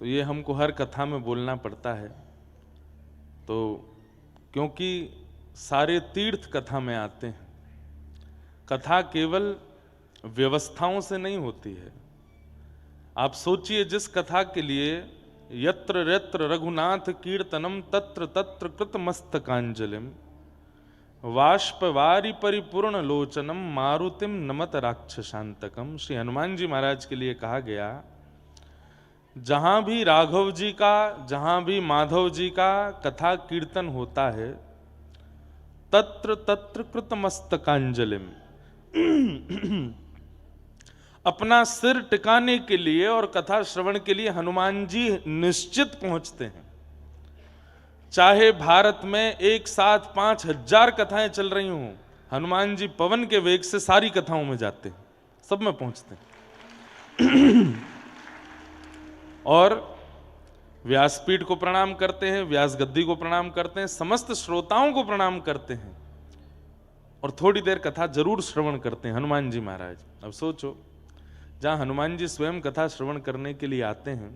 तो ये हमको हर कथा में बोलना पड़ता है, तो क्योंकि सारे तीर्थ कथा में आते हैं। कथा केवल व्यवस्थाओं से नहीं होती है। आप सोचिए, जिस कथा के लिए यत्र यत्र रघुनाथ कीर्तनम तत्र तत्र कृत मस्तकांजलिम वाष्पवारी परिपूर्ण लोचनम मारुतिम नमत राक्षसांतकम। श्री हनुमान जी महाराज के लिए कहा गया, जहां भी राघव जी का, जहां भी माधव जी का कथा कीर्तन होता है, तत्र तत्र कृत मस्तकांजलिम अपना सिर टिकाने के लिए और कथा श्रवण के लिए हनुमान जी निश्चित पहुंचते हैं। चाहे भारत में एक साथ 5000 कथाएं चल रही हों, हनुमान जी पवन के वेग से सारी कथाओं में जाते हैं, सब में पहुंचते हैं। और व्यासपीठ को प्रणाम करते हैं, व्यास गद्दी को प्रणाम करते हैं, समस्त श्रोताओं को प्रणाम करते हैं और थोड़ी देर कथा जरूर श्रवण करते हैं हनुमान जी महाराज। अब सोचो, जहां हनुमान जी स्वयं कथा श्रवण करने के लिए आते हैं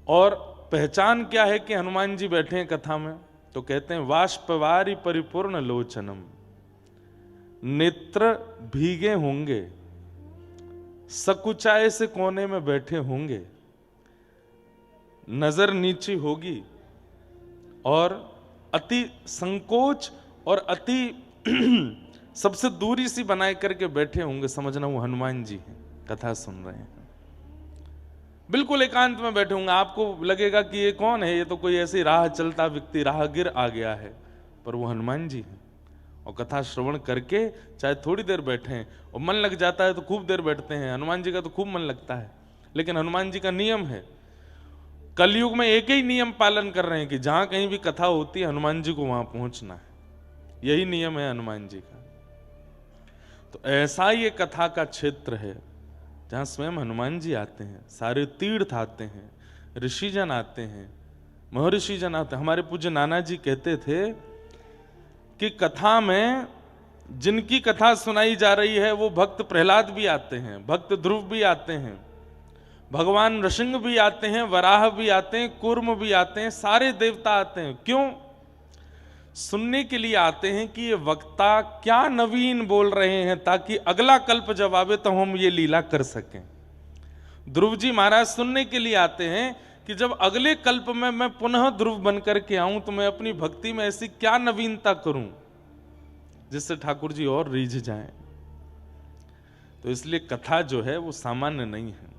और पहचान क्या है कि हनुमान जी बैठे हैं कथा में, तो कहते हैं वाष्पवारी परिपूर्ण लोचनम, नेत्र भीगे होंगे, सकुचाए से कोने में बैठे होंगे, नजर नीची होगी और अति संकोच और अति सबसे दूरी सी बनाए करके बैठे होंगे। समझना वो हनुमान जी हैं, कथा सुन रहे हैं, बिल्कुल एकांत में बैठे होंगे। आपको लगेगा कि ये कौन है, ये तो कोई ऐसी राह चलता व्यक्ति, राहगीर आ गया है, पर वो हनुमान जी हैं। और कथा श्रवण करके चाहे थोड़ी देर बैठे हैं, और मन लग जाता है तो खूब देर बैठते हैं। हनुमान जी का तो खूब मन लगता है, लेकिन हनुमान जी का नियम है, कलयुग में एक ही नियम पालन कर रहे हैं कि जहां कहीं भी कथा होती है हनुमान जी को वहां पहुंचना है। यही नियम है हनुमान जी का। तो ऐसा ये कथा का क्षेत्र है जहां स्वयं हनुमान जी आते हैं, सारे तीर्थ आते हैं, ऋषिजन आते हैं, महर्षिजन आते हैं। हमारे पूज्य नाना जी कहते थे कि कथा में जिनकी कथा सुनाई जा रही है वो भक्त प्रहलाद भी आते हैं, भक्त ध्रुव भी आते हैं, भगवान नृसिंह भी आते हैं, वराह भी आते हैं, कूर्म भी आते हैं, सारे देवता आते हैं। क्यों? सुनने के लिए आते हैं कि ये वक्ता क्या नवीन बोल रहे हैं, ताकि अगला कल्प जब आवे तो हम ये लीला कर सकें। ध्रुव जी महाराज सुनने के लिए आते हैं कि जब अगले कल्प में मैं पुनः ध्रुव बनकर के आऊं तो मैं अपनी भक्ति में ऐसी क्या नवीनता करूं जिससे ठाकुर जी और रीझ जाएं। तो इसलिए कथा जो है वो सामान्य नहीं है,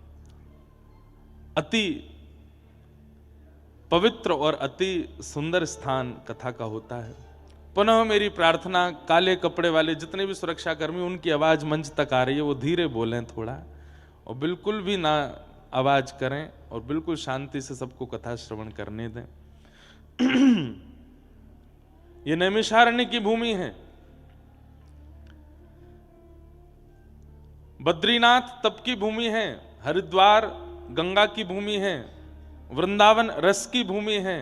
अति पवित्र और अति सुंदर स्थान कथा का होता है। पुनः मेरी प्रार्थना, काले कपड़े वाले जितने भी सुरक्षाकर्मी, उनकी आवाज मंच तक आ रही है, वो धीरे बोलें थोड़ा, और बिल्कुल भी ना आवाज करें, और बिल्कुल शांति से सबको कथा श्रवण करने दें। ये नैमिषारण्य की भूमि है, बद्रीनाथ तप की भूमि है, हरिद्वार गंगा की भूमि है, वृंदावन रस की भूमि है,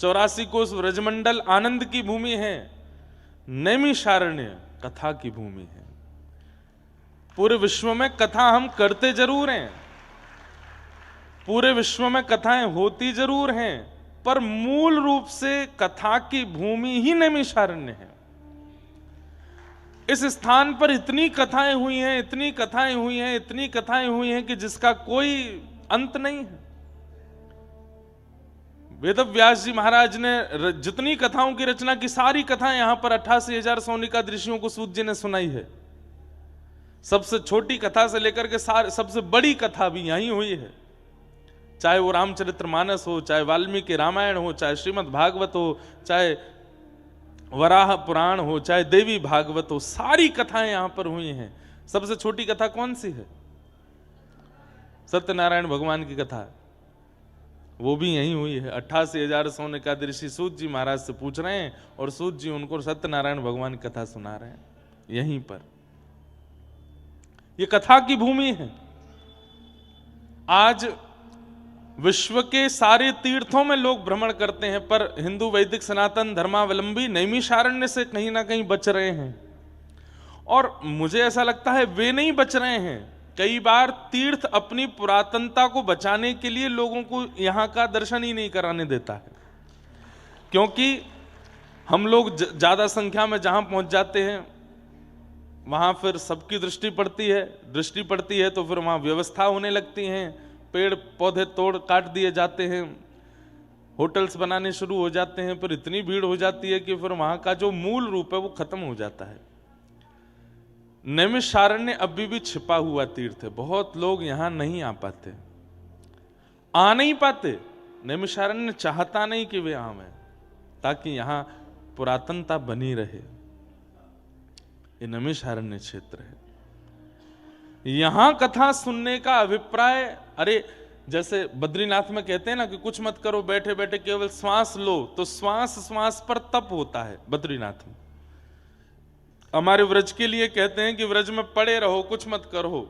84 कोस व्रजमंडल आनंद की भूमि है, नैमिषारण्य कथा की भूमि है। पूरे विश्व में कथा हम करते जरूर हैं, पूरे विश्व में कथाएं होती जरूर हैं, पर मूल रूप से कथा की भूमि ही नैमिषारण्य है। इस स्थान पर इतनी कथाएं हुई हैं, इतनी कथाएं हुई हैं, इतनी कथाएं हुई हैं कि जिसका कोई अंत नहीं है। वेद व्यास जी महाराज ने जितनी कथाओं की रचना की, सारी कथाएं यहां पर 88,000 सोनिका ऋषियों को सूत जी ने सुनाई है। सबसे छोटी कथा से लेकर के सबसे बड़ी कथा भी यहीं हुई है, चाहे वो रामचरितमानस हो, चाहे वाल्मीकि रामायण हो, चाहे श्रीमद् भागवत हो, चाहे वराह पुराण हो, चाहे देवी भागवत हो, सारी कथाएं यहां पर हुई हैं। सबसे छोटी कथा कौन सी है? सत्यनारायण भगवान की कथा, वो भी यहीं हुई है। 88,000 सोनिका ऋषि सूत जी महाराज से पूछ रहे हैं और सूत जी उनको सत्यनारायण भगवान की कथा सुना रहे हैं यहीं पर। ये कथा की भूमि है। आज विश्व के सारे तीर्थों में लोग भ्रमण करते हैं, पर हिंदू वैदिक सनातन धर्मावलंबी नैमिषारण्य से कहीं ना कहीं बच रहे हैं। और मुझे ऐसा लगता है वे नहीं बच रहे हैं, कई बार तीर्थ अपनी पुरातनता को बचाने के लिए लोगों को यहां का दर्शन ही नहीं कराने देता है, क्योंकि हम लोग ज्यादा संख्या में जहां पहुंच जाते हैं वहां फिर सबकी दृष्टि पड़ती है तो फिर वहां व्यवस्था होने लगती हैं, पेड़ पौधे तोड़ काट दिए जाते हैं, होटल्स बनाने शुरू हो जाते हैं, फिर इतनी भीड़ हो जाती है कि फिर वहां का जो मूल रूप है वो खत्म हो जाता है। नैमिषारण्य अभी भी छिपा हुआ तीर्थ है, बहुत लोग यहां नहीं आ पाते, आ नहीं पाते। नैमिषारण्य चाहता नहीं कि वे आवें, ताकि यहां पुरातनता बनी रहे। ये नैमिषारण्य क्षेत्र है। यहां कथा सुनने का अभिप्राय, अरे जैसे बद्रीनाथ में कहते हैं ना कि कुछ मत करो, बैठे बैठे केवल श्वास लो, तो श्वास श्वास पर तप होता है बद्रीनाथ में। हमारे व्रज के लिए कहते हैं कि व्रज में पड़े रहो, कुछ मत करो,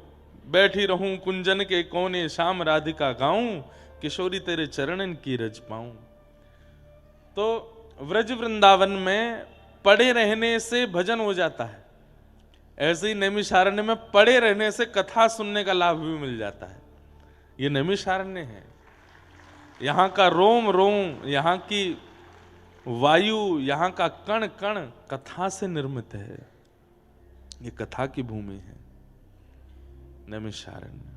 बैठी रहूं कुंजन के कोने, शाम राधिका गाऊं, किशोरी तेरे चरणन की रज पाऊं। तो व्रज वृंदावन में पड़े रहने से भजन हो जाता है, ऐसे ही नैमिषारण्य में पड़े रहने से कथा सुनने का लाभ भी मिल जाता है। ये नैमिषारण्य है, यहां का रोम रोम, यहां की वायु, यहां का कण कण कथा से निर्मित है। ये कथा की भूमि है नैमिषारण्य।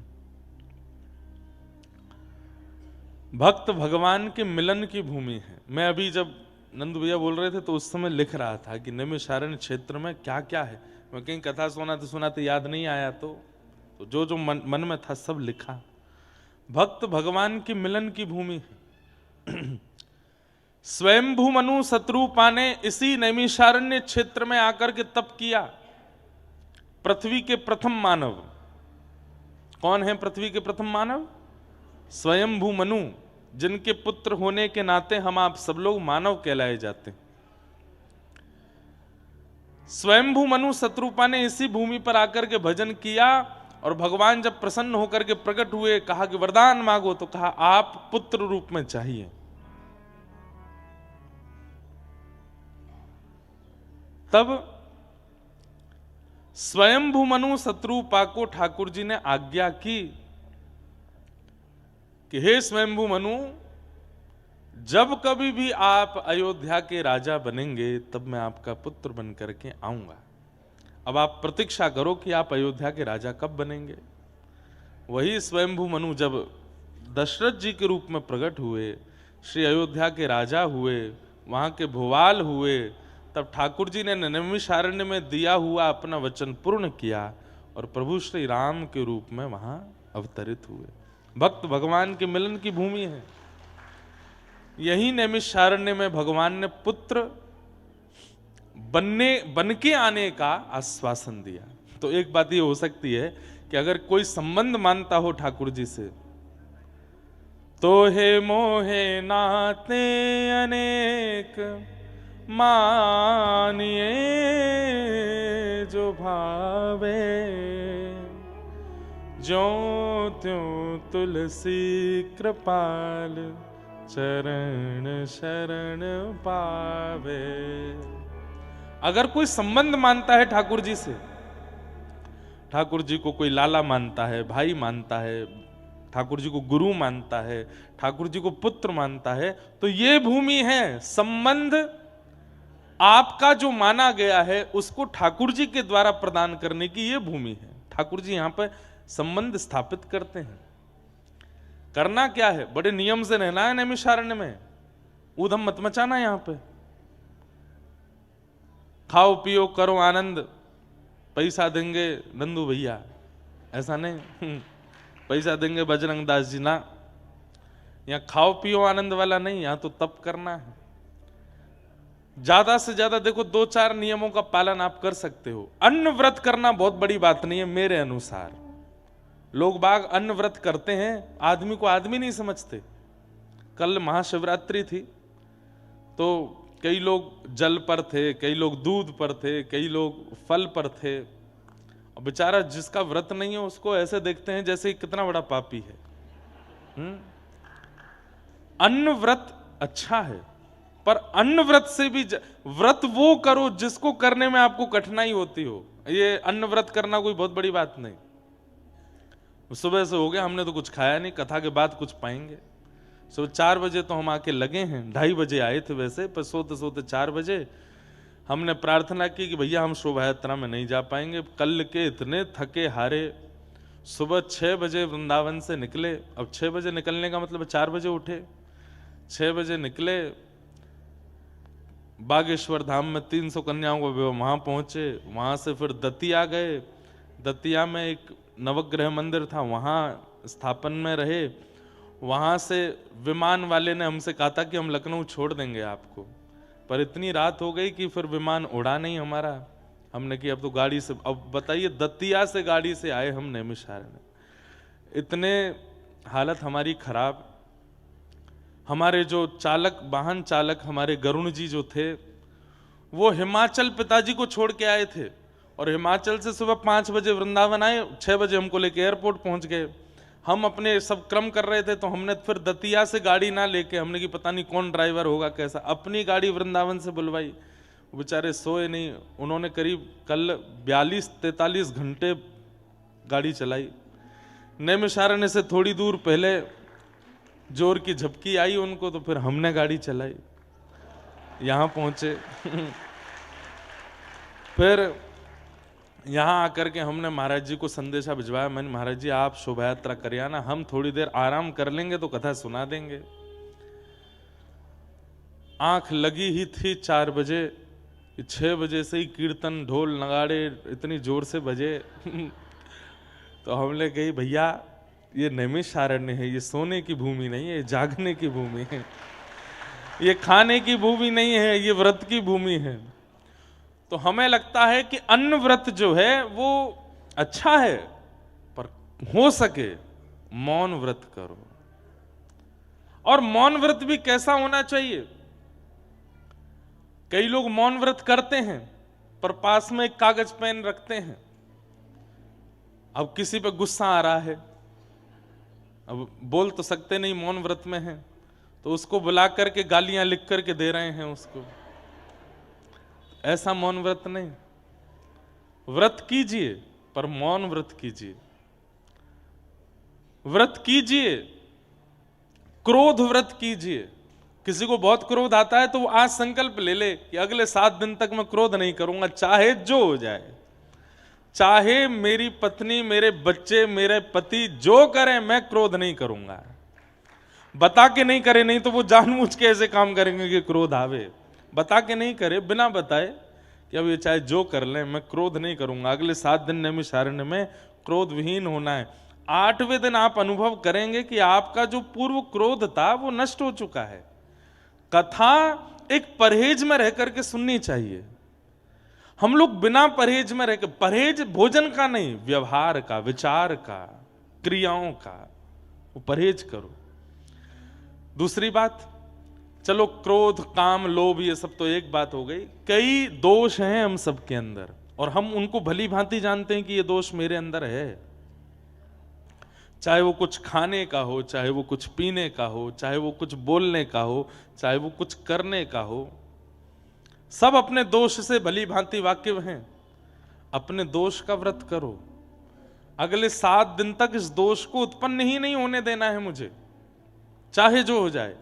भक्त भगवान के मिलन की भूमि है। मैं अभी जब नंद भैया बोल रहे थे तो उस समय लिख रहा था कि नैमिषारण्य क्षेत्र में क्या क्या है। मैं कहीं कथा सुनाते याद नहीं आया, तो जो जो मन में था सब लिखा। भक्त भगवान की मिलन की भूमि है। स्वयंभू मनु शत्रुपा ने इसी नैमिषारण्य क्षेत्र में आकर के तप किया। पृथ्वी के प्रथम मानव कौन है? पृथ्वी के प्रथम मानव स्वयंभू मनु, जिनके पुत्र होने के नाते हम आप सब लोग मानव कहलाए जाते हैं। स्वयंभू मनु शत्रुपा ने इसी भूमि पर आकर के भजन किया, और भगवान जब प्रसन्न होकर के प्रकट हुए, कहा कि वरदान मांगो, तो कहा आप पुत्र रूप में चाहिए। तब स्वयंभू मनु शत्रुपा को ठाकुर जी ने आज्ञा की कि हे स्वयंभू मनु, जब कभी भी आप अयोध्या के राजा बनेंगे तब मैं आपका पुत्र बन करके आऊंगा। अब आप प्रतीक्षा करो कि आप अयोध्या के राजा कब बनेंगे। वही स्वयंभू मनु जब दशरथ जी के रूप में प्रकट हुए, श्री अयोध्या के राजा हुए, वहां के भुवाल हुए, तब ठाकुर जी ने नैमिषारण्य में दिया हुआ अपना वचन पूर्ण किया और प्रभु श्री राम के रूप में वहां अवतरित हुए। भक्त भगवान के मिलन की भूमि है। यही नैमिषारण्य में भगवान ने पुत्र बन के आने का आश्वासन दिया। तो एक बात ये हो सकती है कि अगर कोई संबंध मानता हो ठाकुर जी से, तो हे मोहे नाते अनेक मानिए जो भावे, जो त्यों तुलसी कृपाल चरण शरण पावे। अगर कोई संबंध मानता है ठाकुर जी से, ठाकुर जी को कोई लाला मानता है, भाई मानता है, ठाकुर जी को गुरु मानता है, ठाकुर जी को पुत्र मानता है, तो ये भूमि है। संबंध आपका जो माना गया है उसको ठाकुर जी के द्वारा प्रदान करने की ये भूमि है। ठाकुर जी यहां पर संबंध स्थापित करते हैं। करना क्या है? बड़े नियम से रहना है नैमिषारण्य में, ऊधम मत मचाना। यहां पे खाओ पियो करो आनंद, पैसा देंगे नंदू भैया, ऐसा नहीं पैसा देंगे बजरंग दास जी, ना। यहां खाओ पियो आनंद वाला नहीं, यहां तो तप करना है। ज्यादा से ज्यादा देखो 2-4 नियमों का पालन आप कर सकते हो। अन्न व्रत करना बहुत बड़ी बात नहीं है मेरे अनुसार। लोग बाग अन्न व्रत करते हैं, आदमी को आदमी नहीं समझते। कल महाशिवरात्रि थी तो कई लोग जल पर थे, कई लोग दूध पर थे, कई लोग फल पर थे, और बेचारा जिसका व्रत नहीं है उसको ऐसे देखते हैं जैसे कितना बड़ा पापी है। अन्न व्रत अच्छा है, पर अन्न व्रत से भी व्रत वो करो जिसको करने में आपको कठिनाई होती हो। ये अन्न व्रत करना कोई बहुत बड़ी बात नहीं। सुबह से हो गया, हमने तो कुछ खाया नहीं, कथा के बाद कुछ पाएंगे। सुबह 4 बजे तो हम आके लगे हैं, 2:30 बजे आए थे वैसे, पर सोते सोते 4 बजे हमने प्रार्थना की कि भैया हम शोभा यात्रा में नहीं जा पाएंगे, कल के इतने थके हारे। सुबह 6 बजे वृंदावन से निकले। अब 6 बजे निकलने का मतलब 4 बजे उठे, 6 बजे निकले, बागेश्वर धाम में 300 कन्याओं को वहां पहुंचे, वहां से फिर दतिया गए। दतिया में एक नवग्रह मंदिर था, वहां स्थापन में रहे। वहां से विमान वाले ने हमसे कहा था कि हम लखनऊ छोड़ देंगे आपको, पर इतनी रात हो गई कि फिर विमान उड़ा नहीं हमारा। हमने कि अब तो गाड़ी से, अब बताइए दतिया से गाड़ी से आए हम नैमिषारण्य, इतने हालत हमारी खराब। हमारे जो चालक, वाहन चालक हमारे गरुण जी जो थे, वो हिमाचल पिताजी को छोड़ के आए थे, और हिमाचल से सुबह 5 बजे वृंदावन आए, 6 बजे हमको लेके एयरपोर्ट पहुंच गए। हम अपने सब क्रम कर रहे थे, तो हमने फिर दतिया से गाड़ी ना लेके, हमने कि पता नहीं कौन ड्राइवर होगा कैसा, अपनी गाड़ी वृंदावन से बुलवाई। बेचारे सोए नहीं, उन्होंने करीब कल 42-43 घंटे गाड़ी चलाई। नैमिषारण्य से थोड़ी दूर पहले जोर की झपकी आई उनको, तो फिर हमने गाड़ी चलाई, यहां पहुंचे। फिर यहां आकर के हमने महाराज जी को संदेशा भिजवाया। मैंने, महाराज जी आप शोभा यात्रा कर आना, हम थोड़ी देर आराम कर लेंगे तो कथा सुना देंगे। आंख लगी ही थी 4 बजे, 6 बजे से ही कीर्तन ढोल नगाड़े इतनी जोर से बजे। तो हमने कही भैया ये नैमिषारण्य है, ये सोने की भूमि नहीं है, ये जागने की भूमि है, ये खाने की भूमि नहीं है, ये व्रत की भूमि है। तो हमें लगता है कि अन्न व्रत जो है वो अच्छा है, पर हो सके मौन व्रत करो। और मौन व्रत भी कैसा होना चाहिए? कई लोग मौन व्रत करते हैं पर पास में एक कागज पेन रखते हैं। अब किसी पे गुस्सा आ रहा है, अब बोल तो सकते नहीं, मौन व्रत में है, तो उसको बुला करके गालियां लिख करके दे रहे हैं उसको। ऐसा मौन व्रत नहीं। व्रत कीजिए पर मौन व्रत कीजिए। व्रत कीजिए, क्रोध व्रत कीजिए। किसी को बहुत क्रोध आता है तो वो आज संकल्प ले ले कि अगले 7 दिन तक मैं क्रोध नहीं करूंगा, चाहे जो हो जाए, चाहे मेरी पत्नी, मेरे बच्चे, मेरे पति जो करें, मैं क्रोध नहीं करूंगा। बता के नहीं करे, नहीं तो वो जानबूझ के ऐसे काम करेंगे कि क्रोध आवे। बता के नहीं करे, बिना बताए कि अब ये चाहे जो कर लें, मैं क्रोध नहीं करूंगा। अगले 7 दिन नैमिषारण्य में क्रोध विहीन होना है। 8वें दिन आप अनुभव करेंगे कि आपका जो पूर्व क्रोध था वो नष्ट हो चुका है। कथा एक परहेज में रह करके सुननी चाहिए। हम लोग बिना परहेज में रहकर, परहेज भोजन का नहीं, व्यवहार का, विचार का, क्रियाओं का, वो परहेज करो। दूसरी बात, चलो क्रोध, काम, लोभ ये सब तो एक बात हो गई। कई दोष हैं हम सबके अंदर और हम उनको भली भांति जानते हैं कि ये दोष मेरे अंदर है। चाहे वो कुछ खाने का हो, चाहे वो कुछ पीने का हो, चाहे वो कुछ बोलने का हो, चाहे वो कुछ करने का हो, सब अपने दोष से भली भांति वाकिफ हैं। अपने दोष का व्रत करो। अगले 7 दिन तक इस दोष को उत्पन्न ही नहीं होने देना है मुझे, चाहे जो हो जाए।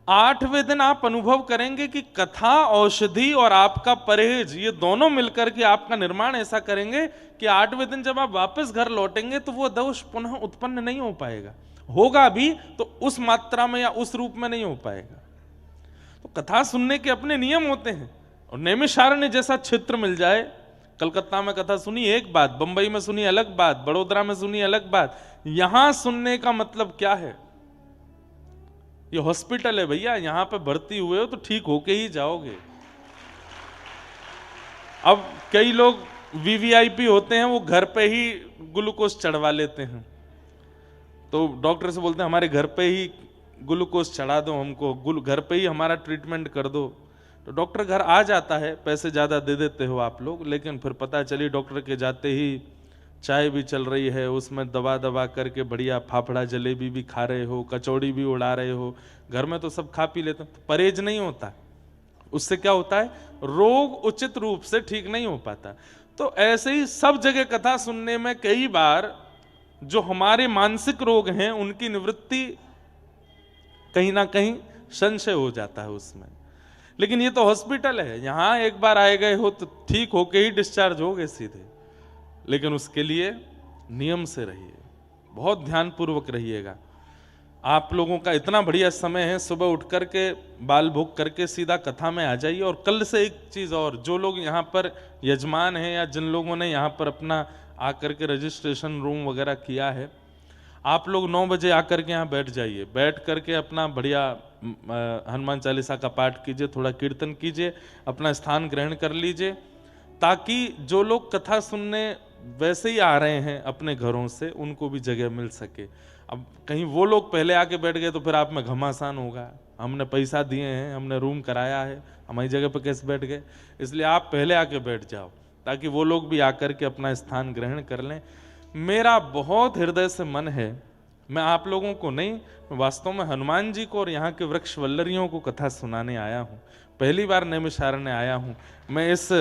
8वें दिन आप अनुभव करेंगे कि कथा, औषधि और आपका परहेज, ये दोनों मिलकर के आपका निर्माण ऐसा करेंगे कि 8वें दिन जब आप वापस घर लौटेंगे तो वो दोष पुनः उत्पन्न नहीं हो पाएगा। होगा भी तो उस मात्रा में या उस रूप में नहीं हो पाएगा। तो कथा सुनने के अपने नियम होते हैं। और नैमिषारण्य जैसा क्षेत्र मिल जाए, कलकत्ता में कथा सुनी एक बात, बंबई में सुनी अलग बात, बड़ोदरा में सुनी अलग बात, यहां सुनने का मतलब क्या है? ये हॉस्पिटल है भैया, यहां पे भर्ती हुए हो तो ठीक होके ही जाओगे। अब कई लोग वीवीआईपी होते हैं, वो घर पे ही ग्लूकोज चढ़वा लेते हैं, तो डॉक्टर से बोलते हैं हमारे घर पे ही ग्लूकोज चढ़ा दो, हमको घर पे ही हमारा ट्रीटमेंट कर दो। तो डॉक्टर घर आ जाता है, पैसे ज्यादा दे देते हो आप लोग, लेकिन फिर पता चली डॉक्टर के जाते ही चाय भी चल रही है, उसमें दबा दबा करके बढ़िया फाफड़ा जलेबी भी खा रहे हो, कचौड़ी भी उड़ा रहे हो। घर में तो सब खा पी लेते हैं, तो परहेज नहीं होता। उससे क्या होता है? रोग उचित रूप से ठीक नहीं हो पाता। तो ऐसे ही सब जगह कथा सुनने में कई बार जो हमारे मानसिक रोग हैं उनकी निवृत्ति कहीं ना कहीं संशय हो जाता है उसमें। लेकिन ये तो हॉस्पिटल है, यहां एक बार आए गए हो तो ठीक होके ही डिस्चार्ज हो गए सीधे। लेकिन उसके लिए नियम से रहिए, बहुत ध्यानपूर्वक रहिएगा। आप लोगों का इतना बढ़िया समय है, सुबह उठ करके बाल भोग करके सीधा कथा में आ जाइए। और कल से एक चीज और, जो लोग यहाँ पर यजमान हैं या जिन लोगों ने यहाँ पर अपना आकर के रजिस्ट्रेशन रूम वगैरह किया है, आप लोग 9 बजे आकर के यहाँ बैठ जाइए। बैठ करके अपना बढ़िया हनुमान चालीसा का पाठ कीजिए, थोड़ा कीर्तन कीजिए, अपना स्थान ग्रहण कर लीजिए, ताकि जो लोग कथा सुनने वैसे ही आ रहे हैं अपने घरों से, उनको भी जगह मिल सके। अब कहीं वो लोग पहले आके बैठ गए तो फिर आप में घमासान होगा, हमने पैसा दिए हैं, हमने रूम कराया है, हमारी जगह पर कैसे बैठ गए। इसलिए आप पहले आके बैठ जाओ ताकि वो लोग भी आकर के अपना स्थान ग्रहण कर लें। मेरा बहुत हृदय से मन है, मैं आप लोगों को नहीं, वास्तव में हनुमान जी को और यहाँ के वृक्ष वल्लरियों को कथा सुनाने आया हूँ। पहली बार नैमिषारण्य आया हूँ, मैं इस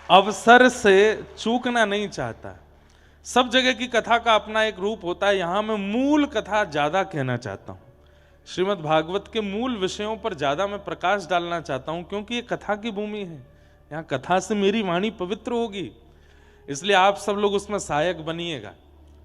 अवसर से चूकना नहीं चाहता। सब जगह की कथा का अपना एक रूप होता है, यहाँ मैं मूल कथा ज्यादा कहना चाहता हूँ। श्रीमद् भागवत के मूल विषयों पर ज्यादा मैं प्रकाश डालना चाहता हूँ, क्योंकि ये कथा की भूमि है। यहाँ कथा से मेरी वाणी पवित्र होगी, इसलिए आप सब लोग उसमें सहायक बनिएगा।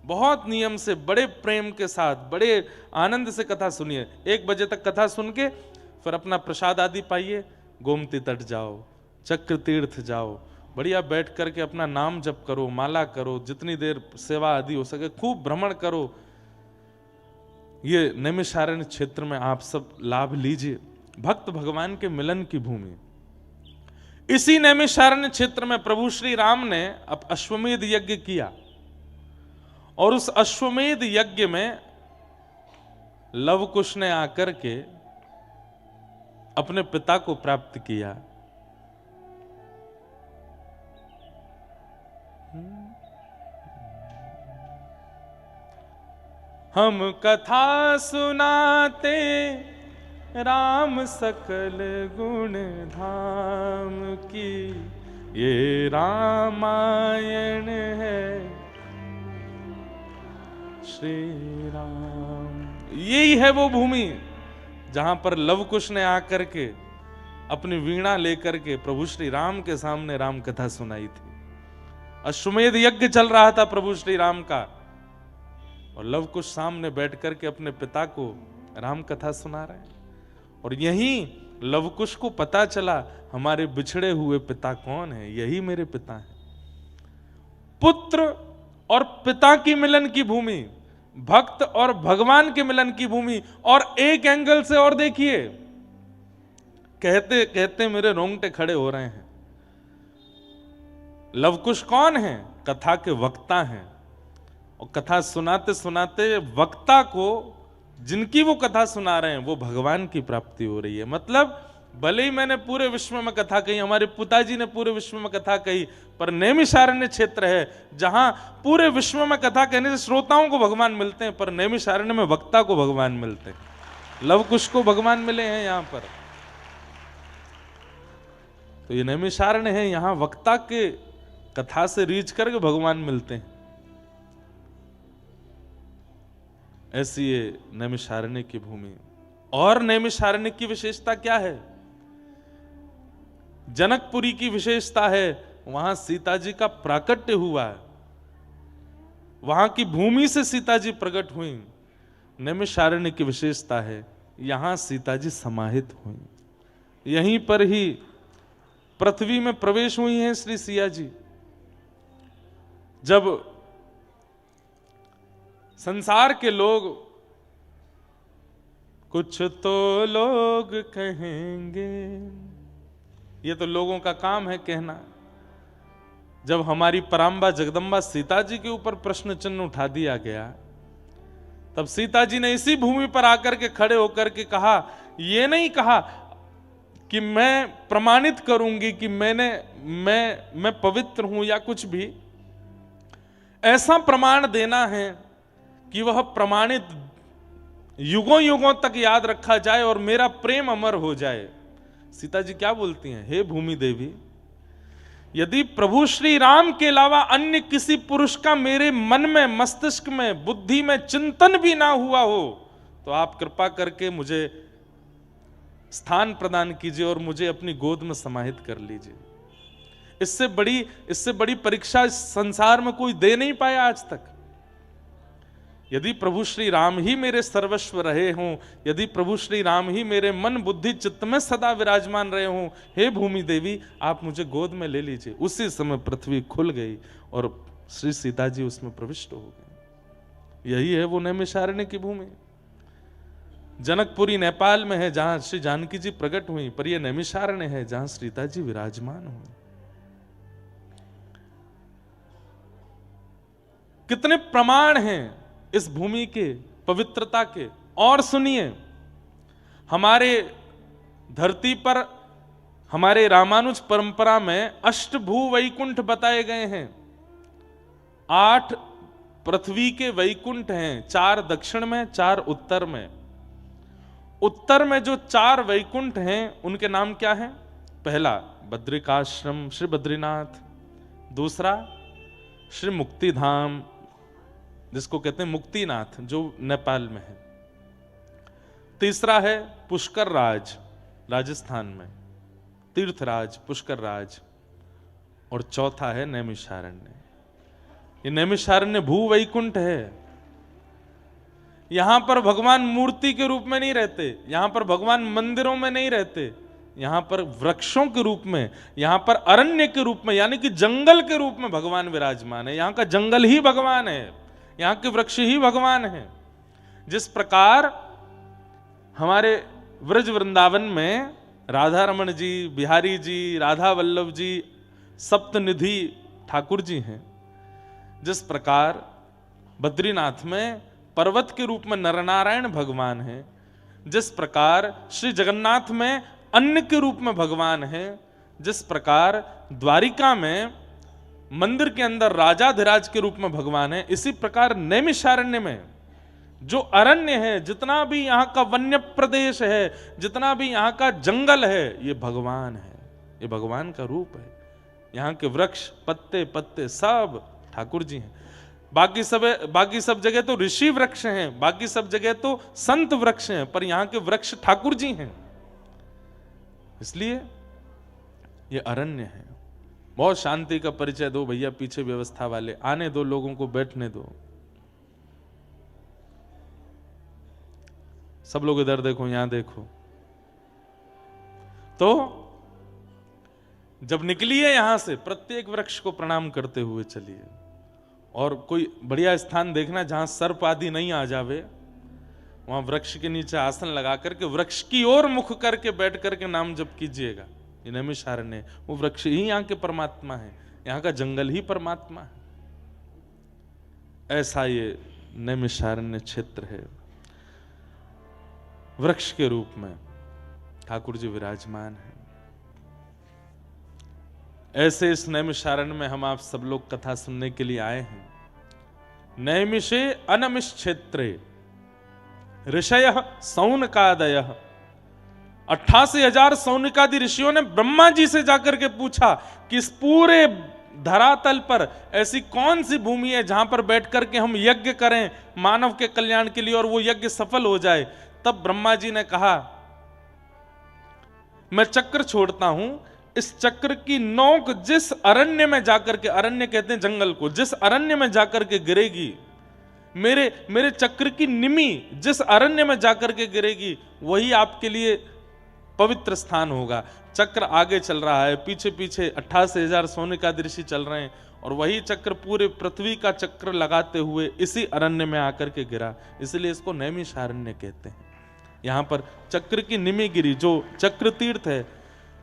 बहुत नियम से, बड़े प्रेम के साथ, बड़े आनंद से कथा सुनिए। 1 बजे तक कथा सुन के फिर अपना प्रसाद आदि पाइए, गोमती तट जाओ, चक्र तीर्थ जाओ, बढ़िया बैठ करके अपना नाम जप करो, माला करो, जितनी देर सेवा आदि हो सके खूब भ्रमण करो। ये नैमिषारण्य क्षेत्र में आप सब लाभ लीजिए, भक्त भगवान के मिलन की भूमि। इसी नैमिषारण्य क्षेत्र में प्रभु श्री राम ने अब अश्वमेध यज्ञ किया, और उस अश्वमेध यज्ञ में लव कुश ने आकर के अपने पिता को प्राप्त किया। हम कथा सुनाते राम सकल गुण धाम की, ये रामायण है श्री राम। यही है वो भूमि जहां पर लवकुश ने आकर के अपनी वीणा लेकर के प्रभु श्री राम के सामने राम कथा सुनाई थी। अश्वमेध यज्ञ चल रहा था प्रभु श्री राम का, और लवकुश सामने बैठ करके अपने पिता को राम कथा सुना रहे हैं। और यहीं लवकुश को पता चला हमारे बिछड़े हुए पिता कौन है, यही मेरे पिता हैं। पुत्र और पिता की मिलन की भूमि, भक्त और भगवान के मिलन की भूमि। और एक एंगल से और देखिए, कहते कहते मेरे रोंगटे खड़े हो रहे हैं। लवकुश कौन है? कथा के वक्ता हैं, और कथा सुनाते सुनाते वक्ता को, जिनकी वो कथा सुना रहे हैं, वो भगवान की प्राप्ति हो रही है। मतलब भले ही मैंने पूरे विश्व में कथा कही, हमारे पिताजी ने पूरे विश्व में कथा कही, पर नैमिषारण्य क्षेत्र है जहां पूरे विश्व में कथा कहने से श्रोताओं को भगवान मिलते हैं, पर नैमिषारण्य में वक्ता को भगवान मिलते हैं। लवकुश को भगवान मिले हैं यहां पर। तो ये नैमिषारण्य है, यहां वक्ता के कथा से रीच करके भगवान मिलते हैं। ऐसी ये नैमिषारण्य की भूमि। और नैमिषारण्य की विशेषता क्या है? जनकपुरी की विशेषता है, वहां सीता जी का प्राकट्य हुआ है, वहां की भूमि से सीता जी प्रकट हुई। नैमिषारण्य की विशेषता है, यहां सीता जी समाहित हुई, यहीं पर ही पृथ्वी में प्रवेश हुई हैं श्री सिया जी। जब संसार के लोग, कुछ तो लोग कहेंगे, ये तो लोगों का काम है कहना, जब हमारी पराम्बा जगदम्बा सीता जी के ऊपर प्रश्न चिन्ह उठा दिया गया, तब सीता जी ने इसी भूमि पर आकर के खड़े होकर के कहा, ये नहीं कहा कि मैं प्रमाणित करूंगी कि मैं पवित्र हूं या कुछ भी, ऐसा प्रमाण देना है कि वह प्रमाणित युगों युगों तक याद रखा जाए और मेरा प्रेम अमर हो जाए। सीता जी क्या बोलती हैं? हे भूमि देवी, यदि प्रभु श्री राम के अलावा अन्य किसी पुरुष का मेरे मन में, मस्तिष्क में, बुद्धि में चिंतन भी ना हुआ हो तो आप कृपा करके मुझे स्थान प्रदान कीजिए और मुझे अपनी गोद में समाहित कर लीजिए। इससे बड़ी परीक्षा इस संसार में कोई दे नहीं पाया आज तक। यदि प्रभु श्री राम ही मेरे सर्वस्व रहे हों, यदि प्रभु श्री राम ही मेरे मन, बुद्धि, चित्त में सदा विराजमान रहे हों, हे भूमि देवी आप मुझे गोद में ले लीजिए। उसी समय पृथ्वी खुल गई और श्री सीता जी उसमें प्रविष्ट हो गए। यही है वो नैमिषारण्य की भूमि। जनकपुरी नेपाल में है जहां श्री जानकी जी प्रकट हुई, पर यह नैमिषारण्य है जहां सीता जी विराजमान हुई। कितने प्रमाण हैं इस भूमि के पवित्रता के। और सुनिए, हमारे धरती पर, हमारे रामानुज परंपरा में अष्टभू वैकुंठ बताए गए हैं। 8 पृथ्वी के वैकुंठ हैं, 4 दक्षिण में, 4 उत्तर में। उत्तर में जो 4 वैकुंठ हैं उनके नाम क्या हैं? पहला बद्रिकाश्रम श्री बद्रीनाथ, दूसरा श्री मुक्तिधाम जिसको कहते हैं मुक्तिनाथ जो नेपाल में है, तीसरा है पुष्कर राज राजस्थान में, तीर्थराज पुष्कर राज, और चौथा है नैमिषारण्य। ये नैमिषारण्य भू वैकुंठ है। यहां पर भगवान मूर्ति के रूप में नहीं रहते, यहां पर भगवान मंदिरों में नहीं रहते, यहां पर वृक्षों के रूप में, यहां पर अरण्य के रूप में, यानी कि जंगल के रूप में भगवान विराजमान है। यहां का जंगल ही भगवान है, यहां के वृक्ष ही भगवान है। जिस प्रकार हमारे व्रज वृंदावन में राधा रमण जी, बिहारी जी, राधा वल्लभ जी, सप्तनिधि ठाकुर जी हैं, जिस प्रकार बद्रीनाथ में पर्वत के रूप में नरनारायण भगवान हैं, जिस प्रकार श्री जगन्नाथ में अन्न के रूप में भगवान हैं, जिस प्रकार द्वारिका में मंदिर के अंदर राजाधिराज के रूप में भगवान है, इसी प्रकार नैमिषारण्य में जो अरण्य है, जितना भी यहाँ का वन्य प्रदेश है, जितना भी यहाँ का जंगल है, ये भगवान है, ये भगवान का रूप है। यहाँ के वृक्ष, पत्ते पत्ते सब ठाकुर जी हैं। बाकी सब जगह तो ऋषि वृक्ष हैं, बाकी सब जगह तो संत वृक्ष हैं, पर यहाँ के वृक्ष ठाकुर जी हैं, इसलिए ये अरण्य है। बहुत शांति का परिचय दो भैया, पीछे व्यवस्था वाले आने दो, लोगों को बैठने दो। सब लोग इधर देखो, यहां देखो। तो जब निकलिए यहां से, प्रत्येक वृक्ष को प्रणाम करते हुए चलिए, और कोई बढ़िया स्थान देखना जहां सर्प आदि नहीं आ जावे, वहां वृक्ष के नीचे आसन लगा करके वृक्ष की ओर मुख करके बैठ करके नाम जप कीजिएगा। ये नैमिषारण्य, वो वृक्ष ही यहाँ के परमात्मा है, यहाँ का जंगल ही परमात्मा है। ऐसा ये नैमिषारण्य क्षेत्र है। वृक्ष के रूप में ठाकुर जी विराजमान है। ऐसे इस नैमिषारण्य में हम आप सब लोग कथा सुनने के लिए आए हैं। नैमिषे अनमिष क्षेत्रे ऋषयः सौनकादयः, 88,000 सौनिकादि ऋषियों ने ब्रह्मा जी से जाकर के पूछा कि इस पूरे धरातल पर ऐसी कौन सी भूमि है जहां पर बैठ करके हम यज्ञ करें मानव के कल्याण के लिए और वो यज्ञ सफल हो जाए। तब ब्रह्मा जी ने कहा, मैं चक्र छोड़ता हूं, इस चक्र की नोक जिस अरण्य में जाकर के, अरण्य कहते हैं जंगल को, जिस अरण्य में जाकर के गिरेगी, मेरे चक्र की निमी जिस अरण्य में जाकर के गिरेगी, वही आपके लिए पवित्र स्थान होगा। चक्र आगे चल रहा है, पीछे पीछे 88,000 सोनिकादि ऋषि चल रहे हैं, और वही चक्र पूरे पृथ्वी का चक्र लगाते हुए इसी अरण्य में आकर के गिरा, इसलिए इसको नैमिषारण्य कहते हैं। यहां पर चक्र की निमी गिरी, जो चक्र तीर्थ है।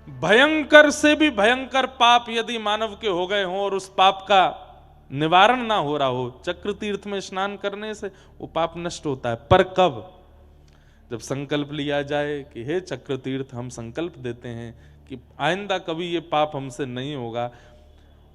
भयंकर से भी भयंकर पाप यदि मानव के हो गए हों और उस पाप का निवारण ना हो रहा हो, चक्र तीर्थ में स्नान करने से वो पाप नष्ट होता है। पर कब? जब संकल्प लिया जाए कि हे चक्र तीर्थ, हम संकल्प देते हैं कि आइंदा कभी ये पाप हमसे नहीं होगा,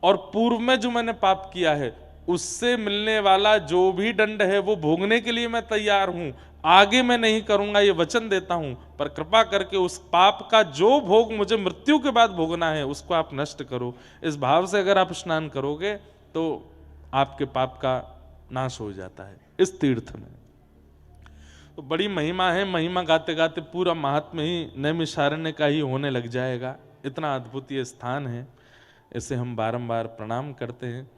और पूर्व में जो मैंने पाप किया है उससे मिलने वाला जो भी दंड है वो भोगने के लिए मैं तैयार हूं, आगे मैं नहीं करूंगा, ये वचन देता हूं, पर कृपा करके उस पाप का जो भोग मुझे मृत्यु के बाद भोगना है उसको आप नष्ट करो। इस भाव से अगर आप स्नान करोगे तो आपके पाप का नाश हो जाता है इस तीर्थ में। तो बड़ी महिमा है, महिमा गाते गाते पूरा महात्म्य ही नैमिषारण्य का ही होने लग जाएगा। इतना अद्भुत ये स्थान है, इसे हम बारंबार प्रणाम करते हैं।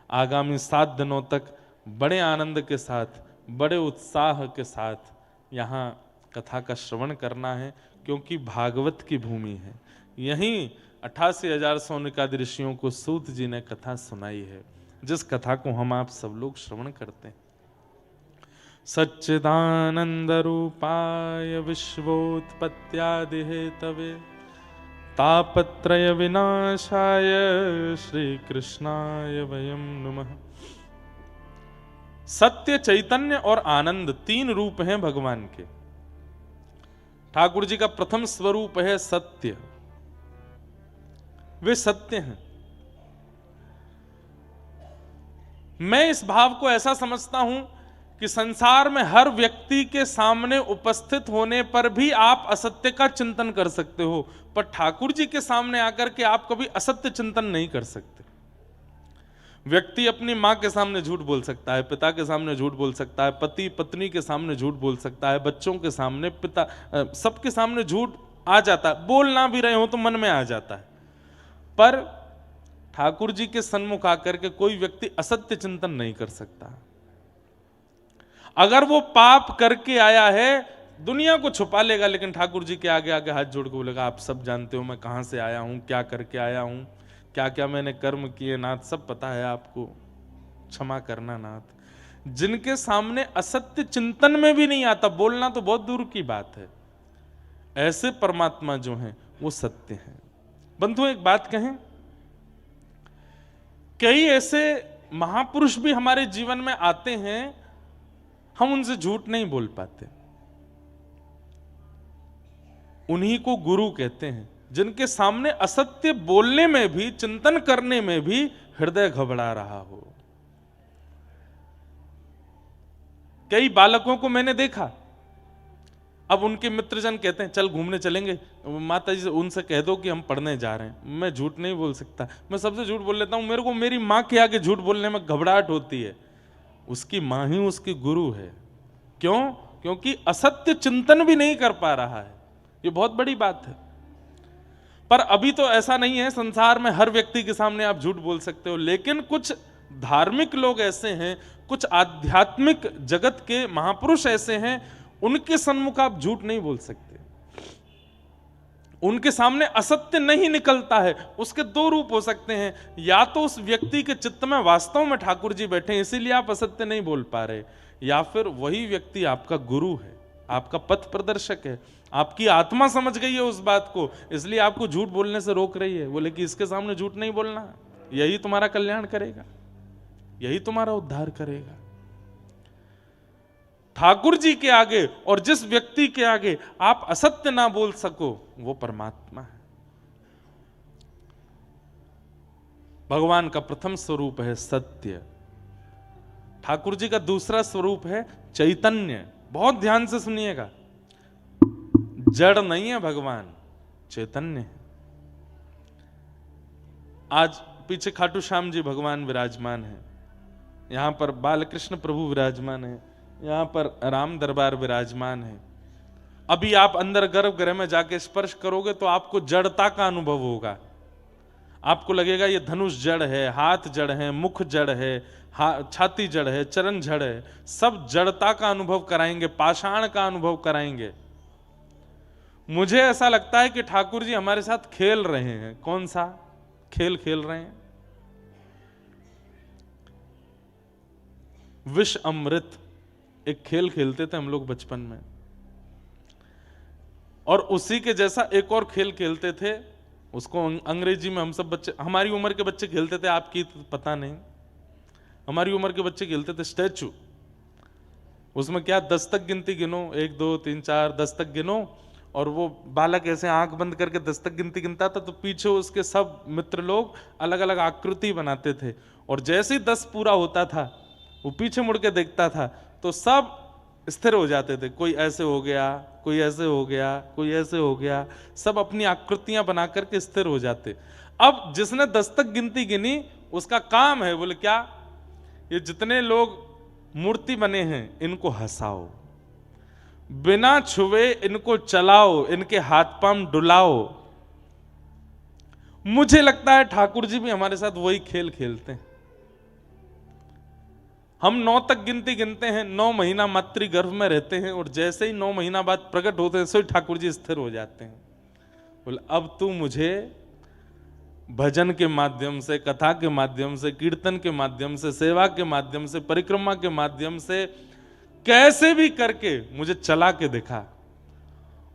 आगामी 7 दिनों तक बड़े आनंद के साथ, बड़े उत्साह के साथ यहाँ कथा का श्रवण करना है, क्योंकि भागवत की भूमि है। यहीं 88,000 सौनकादि ऋषियों को सूत जी ने कथा सुनाई है, जिस कथा को हम आप सब लोग श्रवण करते हैं। सच्चिदानंद रूपाय विश्वोत्पत्त्यादि हेतवे तापत्रय विनाशाय श्री कृष्णाय वयं नमः। सत्य, चैतन्य और आनंद 3 रूप हैं भगवान के। ठाकुर जी का प्रथम स्वरूप है सत्य, वे सत्य हैं। मैं इस भाव को ऐसा समझता हूं कि संसार में हर व्यक्ति के सामने उपस्थित होने पर भी आप असत्य का चिंतन कर सकते हो, पर ठाकुर जी के सामने आकर के आप कभी असत्य चिंतन नहीं कर सकते। व्यक्ति अपनी मां के सामने झूठ बोल सकता है, पिता के सामने झूठ बोल सकता है, पति पत्नी के सामने झूठ बोल सकता है, बच्चों के सामने, पिता, सबके सामने झूठ आ जाता है, बोल ना भी रहे हो तो मन में आ जाता है। पर ठाकुर जी के सन्मुख आकर के कोई व्यक्ति असत्य चिंतन नहीं कर सकता। अगर वो पाप करके आया है, दुनिया को छुपा लेगा, लेकिन ठाकुर जी के आगे आगे हाथ जोड़ के बोलेगा, आप सब जानते हो मैं कहां से आया हूं, क्या करके आया हूं, क्या क्या मैंने कर्म किए नाथ, सब पता है आपको, क्षमा करना नाथ। जिनके सामने असत्य चिंतन में भी नहीं आता, बोलना तो बहुत दूर की बात है, ऐसे परमात्मा जो हैं वो सत्य हैं। बंधु एक बात कहें, कई ऐसे महापुरुष भी हमारे जीवन में आते हैं, हम उनसे झूठ नहीं बोल पाते। उन्हीं को गुरु कहते हैं, जिनके सामने असत्य बोलने में भी, चिंतन करने में भी हृदय घबरा रहा हो। कई बालकों को मैंने देखा, अब उनके मित्रजन कहते हैं चल घूमने चलेंगे, माता जी से उनसे कह दो कि हम पढ़ने जा रहे हैं। मैं झूठ नहीं बोल सकता, मैं सबसे झूठ बोल लेता हूं। मेरे को मेरी मां के आगे झूठ बोलने में घबराहट होती है। उसकी मां ही उसकी गुरु है। क्यों? क्योंकि असत्य चिंतन भी नहीं कर पा रहा है। ये बहुत बड़ी बात है। पर अभी तो ऐसा नहीं है, संसार में हर व्यक्ति के सामने आप झूठ बोल सकते हो, लेकिन कुछ धार्मिक लोग ऐसे हैं, कुछ आध्यात्मिक जगत के महापुरुष ऐसे हैं, उनके सन्मुख आप झूठ नहीं बोल सकते। उनके सामने असत्य नहीं निकलता है। उसके 2 रूप हो सकते हैं, या तो उस व्यक्ति के चित्त में वास्तव में ठाकुर जी बैठे हैं इसीलिए आप असत्य नहीं बोल पा रहे, या फिर वही व्यक्ति आपका गुरु है, आपका पथ प्रदर्शक है, आपकी आत्मा समझ गई है उस बात को, इसलिए आपको झूठ बोलने से रोक रही है। बोले कि इसके सामने झूठ नहीं बोलना, यही तुम्हारा कल्याण करेगा, यही तुम्हारा उद्धार करेगा। ठाकुर जी के आगे और जिस व्यक्ति के आगे आप असत्य ना बोल सको, वो परमात्मा है। भगवान का प्रथम स्वरूप है सत्य। ठाकुर जी का दूसरा स्वरूप है चैतन्य। बहुत ध्यान से सुनिएगा, जड़ नहीं है भगवान, चैतन्य है। आज पीछे खाटू श्याम जी भगवान विराजमान है, यहां पर बालकृष्ण प्रभु विराजमान है, यहां पर राम दरबार विराजमान है। अभी आप अंदर गर्भगृह में जाके स्पर्श करोगे तो आपको जड़ता का अनुभव होगा। आपको लगेगा ये धनुष जड़ है, हाथ जड़ है, मुख जड़ है, छाती जड़ है, चरण जड़ है, सब जड़ता का अनुभव कराएंगे, पाषाण का अनुभव कराएंगे। मुझे ऐसा लगता है कि ठाकुर जी हमारे साथ खेल रहे हैं। कौन सा खेल खेल रहे हैं? विष अमृत एक खेल खेलते थे हम लोग बचपन में, और उसी के जैसा एक और खेल खेलते थे, उसको अंग्रेजी में हम सब बच्चे, हमारी उम्र के बच्चे खेलते थे, आपकी तो पता नहीं, हमारी उम्र के बच्चे खेलते थे स्टैचू। उसमें क्या 10 तक गिनती गिनो, 1 2 3 4 10 तक गिनो, और वो बालक ऐसे आंख बंद करके 10 तक गिनती गिनता था, तो पीछे उसके सब मित्र लोग अलग अलग आकृति बनाते थे, और जैसे ही 10 पूरा होता था वो पीछे मुड़ के देखता था तो सब स्थिर हो जाते थे। कोई ऐसे हो गया, कोई ऐसे हो गया, कोई ऐसे हो गया, सब अपनी आकृतियां बना करके स्थिर हो जाते। अब जिसने 10 तक गिनती गिनी उसका काम है, बोले क्या, ये जितने लोग मूर्ति बने हैं इनको हंसाओ, बिना छुए इनको चलाओ, इनके हाथ पांव डुलाओ। मुझे लगता है ठाकुर जी भी हमारे साथ वही खेल खेलते हैं। हम 9 तक गिनती गिनते हैं, 9 महीना मातृ गर्भ में रहते हैं और जैसे ही 9 महीना बाद प्रकट होते हैं सो ठाकुर जी स्थिर हो जाते हैं। बोले अब तू मुझे भजन के माध्यम से, कथा के माध्यम से, कीर्तन के माध्यम से, सेवा के माध्यम से, परिक्रमा के माध्यम से कैसे भी करके मुझे चला के दिखा।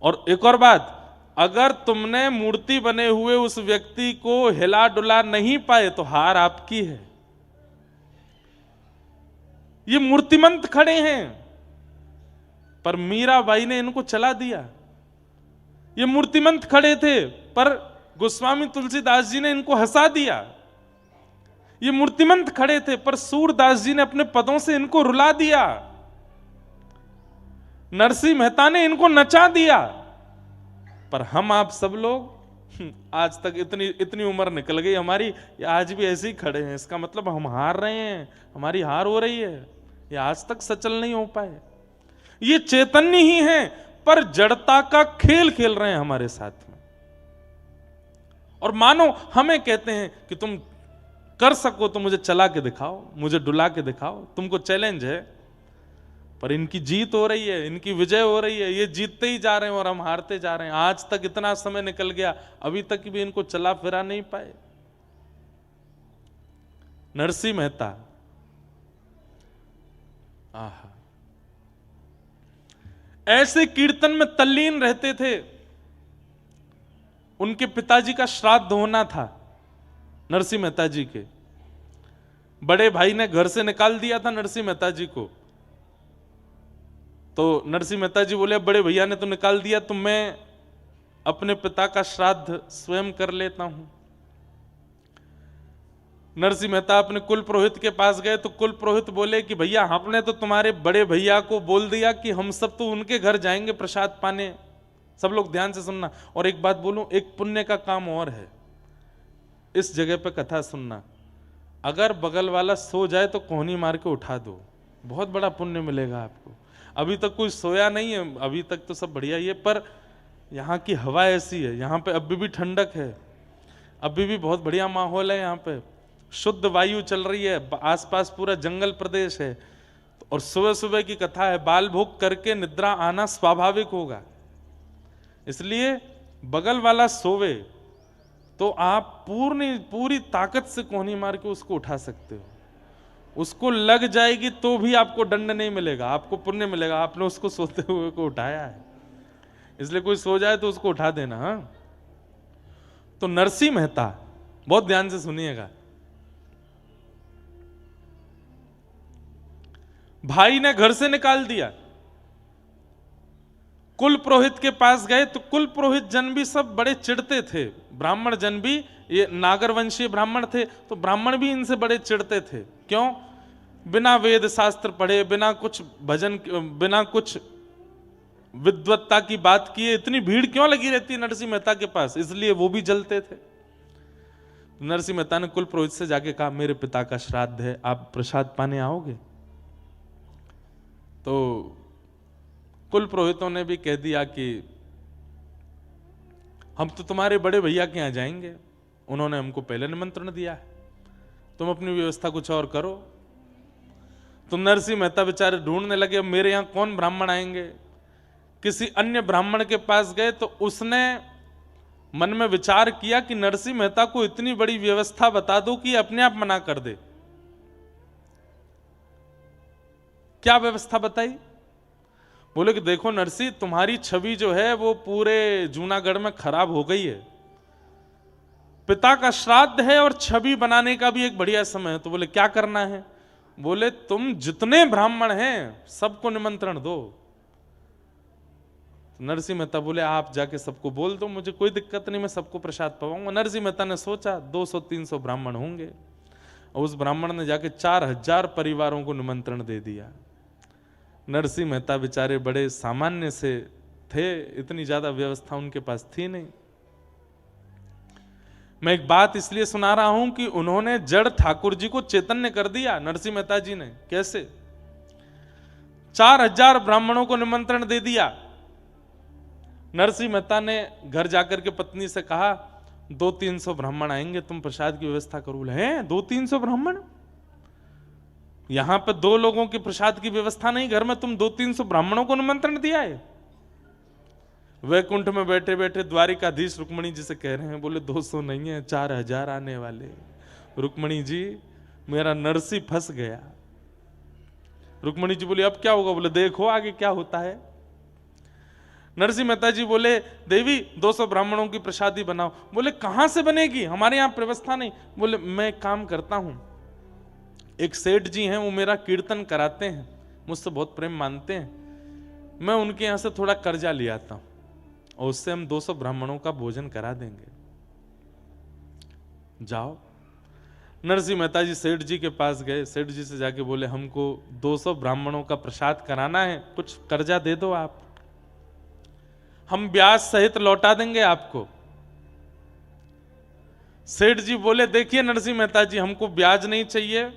और एक और बात, अगर तुमने मूर्ति बने हुए उस व्यक्ति को हिला डुला नहीं पाए तो हार आपकी है। ये मूर्तिमंत खड़े हैं पर मीराबाई ने इनको चला दिया। ये मूर्तिमंत खड़े थे पर गोस्वामी तुलसीदास जी ने इनको हंसा दिया। ये मूर्तिमंत खड़े थे पर सूरदास जी ने अपने पदों से इनको रुला दिया। नरसिंह मेहता ने इनको नचा दिया। पर हम आप सब लोग आज तक इतनी उम्र निकल गई हमारी, आज भी ऐसे ही खड़े हैं। इसका मतलब हम हार रहे हैं, हमारी हार हो रही है, ये आज तक सचल नहीं हो पाए। ये चैतन्य ही हैं पर जड़ता का खेल खेल रहे हैं हमारे साथ में। और मानो हमें कहते हैं कि तुम कर सको तो मुझे चला के दिखाओ, मुझे डुला के दिखाओ, तुमको चैलेंज है। पर इनकी जीत हो रही है, इनकी विजय हो रही है, ये जीतते ही जा रहे हैं और हम हारते जा रहे हैं। आज तक इतना समय निकल गया, अभी तक भी इनको चला फिरा नहीं पाए। नरसिंह मेहता, आहा, ऐसे कीर्तन में तल्लीन रहते थे। उनके पिताजी का श्राद्ध होना था, नरसिंह मेहता जी के बड़े भाई ने घर से निकाल दिया था नरसिंह मेहता जी को। तो नरसिंह मेहता जी बोले बड़े भैया ने तो निकाल दिया, तो मैं अपने पिता का श्राद्ध स्वयं कर लेता हूं। नरसिंह मेहता अपने कुल पुरोहित के पास गए तो कुल पुरोहित बोले कि भैया हमने तो तुम्हारे बड़े भैया को बोल दिया कि हम सब तो उनके घर जाएंगे प्रसाद पाने। सब लोग ध्यान से सुनना। और एक बात बोलूं, एक पुण्य का काम और है, इस जगह पे कथा सुनना। अगर बगल वाला सो जाए तो कोहनी मार के उठा दो, बहुत बड़ा पुण्य मिलेगा आपको। अभी तक कोई सोया नहीं है, अभी तक तो सब बढ़िया ही है, पर यहाँ की हवा ऐसी है, यहाँ पे अभी भी ठंडक है, अभी भी बहुत बढ़िया माहौल है, यहाँ पे शुद्ध वायु चल रही है, आसपास पूरा जंगल प्रदेश है। और सुबह सुबह की कथा है, बाल भोग करके निद्रा आना स्वाभाविक होगा। इसलिए बगल वाला सोवे तो आप पूरी ताकत से कोहनी मार के उसको उठा सकते हो। उसको लग जाएगी तो भी आपको दंड नहीं मिलेगा, आपको पुण्य मिलेगा, आपने उसको सोते हुए को उठाया है। इसलिए कोई सो जाए तो उसको उठा देना। हाँ, तो नरसिंह मेहता, बहुत ध्यान से सुनिएगा, भाई ने घर से निकाल दिया, कुल पुरोहित के पास गए तो कुल पुरोहित जन भी सब बड़े चिढ़ते थे। ब्राह्मण जन भी, ये नागर वंशीय ब्राह्मण थे तो ब्राह्मण भी इनसे बड़े चिढ़ते थे। क्यों? बिना वेद शास्त्र पढ़े, बिना कुछ भजन, बिना कुछ विद्वत्ता की बात किए इतनी भीड़ क्यों लगी रहती है नरसिंह मेहता के पास, इसलिए वो भी जलते थे। नरसिंह मेहता ने कुल पुरोहित से जाके कहा मेरे पिता का श्राद्ध है, आप प्रसाद पाने आओगे? तो कुल पुरोहितों ने भी कह दिया कि हम तो तुम्हारे बड़े भैया के यहां जाएंगे, उन्होंने हमको पहले निमंत्रण दिया है, तुम अपनी व्यवस्था कुछ और करो। तो नरसिंह मेहता बेचारे ढूंढने लगे, अब मेरे यहां कौन ब्राह्मण आएंगे। किसी अन्य ब्राह्मण के पास गए तो उसने मन में विचार किया कि नरसिंह मेहता को इतनी बड़ी व्यवस्था बता दो कि अपने आप मना कर दे। क्या व्यवस्था बताई? बोले कि देखो नरसिंह, तुम्हारी छवि जो है वो पूरे जूनागढ़ में खराब हो गई है, पिता का श्राद्ध है और छवि बनाने का भी एक बढ़िया समय है। तो बोले क्या करना है? बोले तुम जितने ब्राह्मण हैं सबको निमंत्रण दो। तो नरसिंह मेहता बोले आप जाके सबको बोल दो, मुझे कोई दिक्कत नहीं, मैं सबको प्रसाद पवाऊंगा। नरसिंह मेहता ने सोचा 200-300 ब्राह्मण होंगे, और उस ब्राह्मण ने जाके 4000 परिवारों को निमंत्रण दे दिया। नरसिंह मेहता बेचारे बड़े सामान्य से थे, इतनी ज्यादा व्यवस्था उनके पास थी नहीं। मैं एक बात इसलिए सुना रहा हूं कि उन्होंने जड़ ठाकुर जी को चैतन्य कर दिया, नरसिंह मेहता जी ने। कैसे? 4000 ब्राह्मणों को निमंत्रण दे दिया। नरसिंह मेहता ने घर जाकर के पत्नी से कहा 200-300 ब्राह्मण आएंगे, तुम प्रसाद की व्यवस्था करो। हैं 200-300 ब्राह्मण? यहां पे 2 लोगों की प्रसाद की व्यवस्था नहीं, घर में तुम 200-300 ब्राह्मणों को निमंत्रण दिया है? वैकुंठ में बैठे बैठे द्वारिकाधीश रुक्मणी जी से कह रहे हैं, बोले 200 नहीं है, 4000 आने वाले। रुक्मणी जी मेरा नरसी फंस गया। रुक्मणी जी बोले अब क्या होगा? बोले देखो आगे क्या होता है। नरसिंह मेहता जी बोले देवी 200 ब्राह्मणों की प्रसादी बनाओ। बोले कहां से बनेगी, हमारे यहां व्यवस्था नहीं। बोले मैं काम करता हूं, एक सेठ जी हैं वो मेरा कीर्तन कराते हैं, मुझसे बहुत प्रेम मानते हैं, मैं उनके यहां से थोड़ा कर्जा ले आता हूं और उससे हम 200 ब्राह्मणों का भोजन करा देंगे, जाओ। नरसिंह मेहता जी सेठ जी के पास गए, सेठ जी से जाके बोले हमको 200 ब्राह्मणों का प्रसाद कराना है, कुछ कर्जा दे दो आप, हम ब्याज सहित लौटा देंगे आपको। सेठ जी बोले देखिए नरसिंह मेहता जी, हमको ब्याज नहीं चाहिए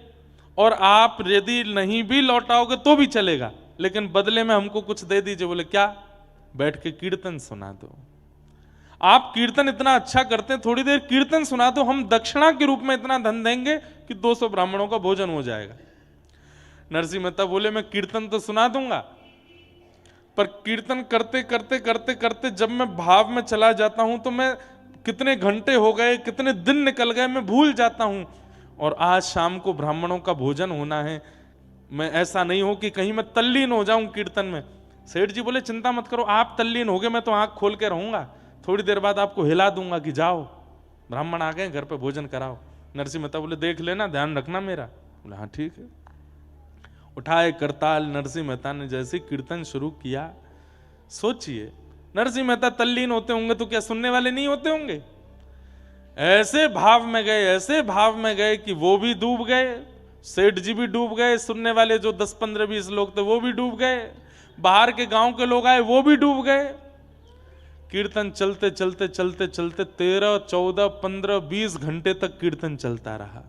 और आप यदि नहीं भी लौटाओगे तो भी चलेगा, लेकिन बदले में हमको कुछ दे दीजिए। बोले क्या? बैठ के कीर्तन सुना दो। आप कीर्तन इतना अच्छा करते हैं, थोड़ी देर कीर्तन सुना दो, हम दक्षिणा के रूप में इतना धन देंगे कि 200 ब्राह्मणों का भोजन हो जाएगा। नरसिंह मेहता बोले मैं कीर्तन तो सुना दूंगा, पर कीर्तन करते करते करते करते जब मैं भाव में चला जाता हूं तो मैं कितने घंटे हो गए, कितने दिन निकल गए, मैं भूल जाता हूं। और आज शाम को ब्राह्मणों का भोजन होना है, मैं ऐसा नहीं हो कि कहीं मैं तल्लीन हो जाऊं कीर्तन में। सेठ जी बोले चिंता मत करो, आप तल्लीन हो गए, मैं तो आंख खोल के रहूंगा, थोड़ी देर बाद आपको हिला दूंगा कि जाओ ब्राह्मण आ गए, घर पे भोजन कराओ। नरसिंह मेहता बोले देख लेना, ध्यान रखना मेरा। बोले हाँ ठीक है। उठाए करताल नरसिंह मेहता ने जैसे कीर्तन शुरू किया, सोचिए नरसिंह मेहता तल्लीन होते होंगे तो क्या सुनने वाले नहीं होते होंगे? ऐसे भाव में गए, ऐसे भाव में गए कि वो भी डूब गए, सेठ जी भी डूब गए, सुनने वाले जो 10, 15, 20 लोग थे वो भी डूब गए, बाहर के गांव के लोग आए वो भी डूब गए। कीर्तन चलते चलते चलते चलते 13, 14, 15, 20 घंटे तक कीर्तन चलता रहा।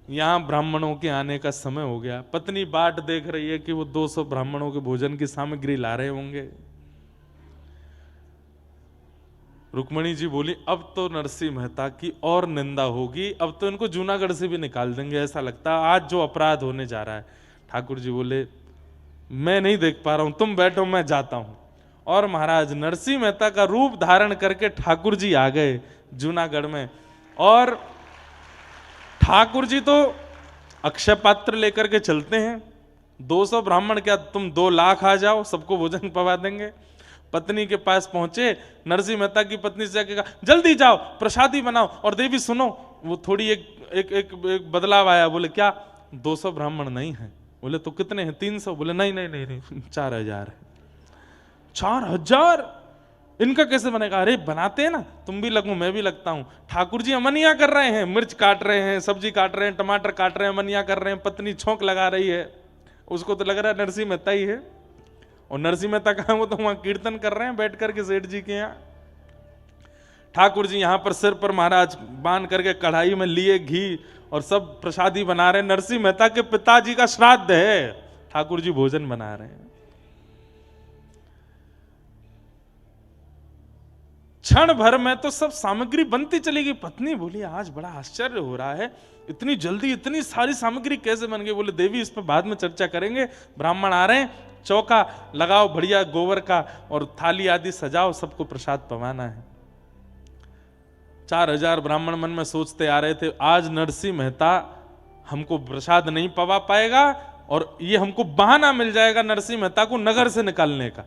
यहां ब्राह्मणों के आने का समय हो गया। पत्नी बाट देख रही है कि वो 200 ब्राह्मणों के भोजन की सामग्री ला रहे होंगे। रुक्मणी जी बोली अब तो नरसिंह मेहता की और निंदा होगी, अब तो इनको जूनागढ़ से भी निकाल देंगे, ऐसा लगता है आज जो अपराध होने जा रहा है। ठाकुर जी बोले मैं नहीं देख पा रहा हूं, तुम बैठो मैं जाता हूं। और महाराज नरसिंह मेहता का रूप धारण करके ठाकुर जी आ गए जूनागढ़ में। और ठाकुर जी तो अक्षय पात्र लेकर के चलते हैं, 200 ब्राह्मण क्या तुम 2 लाख आ जाओ, सबको भोजन पवा देंगे। पत्नी के पास पहुंचे, नरसिंह मेहता की पत्नी से जाके कहा जल्दी जाओ प्रसादी बनाओ। और देवी सुनो, वो थोड़ी एक बदलाव आया। बोले क्या? 200 ब्राह्मण नहीं है। बोले तो कितने हैं? 300। बोले नहीं नहीं नहीं नहीं 4000 है। 4000 इनका कैसे बनेगा? अरे बनाते हैं ना, तुम भी लगो मैं भी लगता हूं। ठाकुर जी अमनिया कर रहे हैं, मिर्च काट रहे हैं, सब्जी काट रहे हैं, टमाटर काट रहे हैं, अमनिया कर रहे हैं, पत्नी छोंक लगा रही है, उसको तो लग रहा है नरसिंह मेहता ही है। और नरसिंह मेहता कहा? वो तो वहां कीर्तन कर रहे हैं बैठ करके सेठ जी के यहाँ। ठाकुर जी यहां पर सिर पर महाराज बांध करके कढ़ाई में लिए घी और सब प्रसादी बना रहे हैं। नरसिंह मेहता के पिताजी का श्राद्ध है, ठाकुर जी भोजन बना रहे हैं। क्षण भर में तो सब सामग्री बनती चली गई। पत्नी बोली आज बड़ा आश्चर्य हो रहा है, इतनी जल्दी इतनी सारी सामग्री कैसे बन गई? बोले देवी इस पर बाद में चर्चा करेंगे, ब्राह्मण आ रहे हैं, चौका लगाओ बढ़िया गोबर का और थाली आदि सजाओ, सबको प्रसाद पवाना है। 4000 ब्राह्मण मन में सोचते आ रहे थे आज नरसिंह मेहता हमको प्रसाद नहीं पवा पाएगा और ये हमको बहाना मिल जाएगा नरसिंह मेहता को नगर से निकालने का।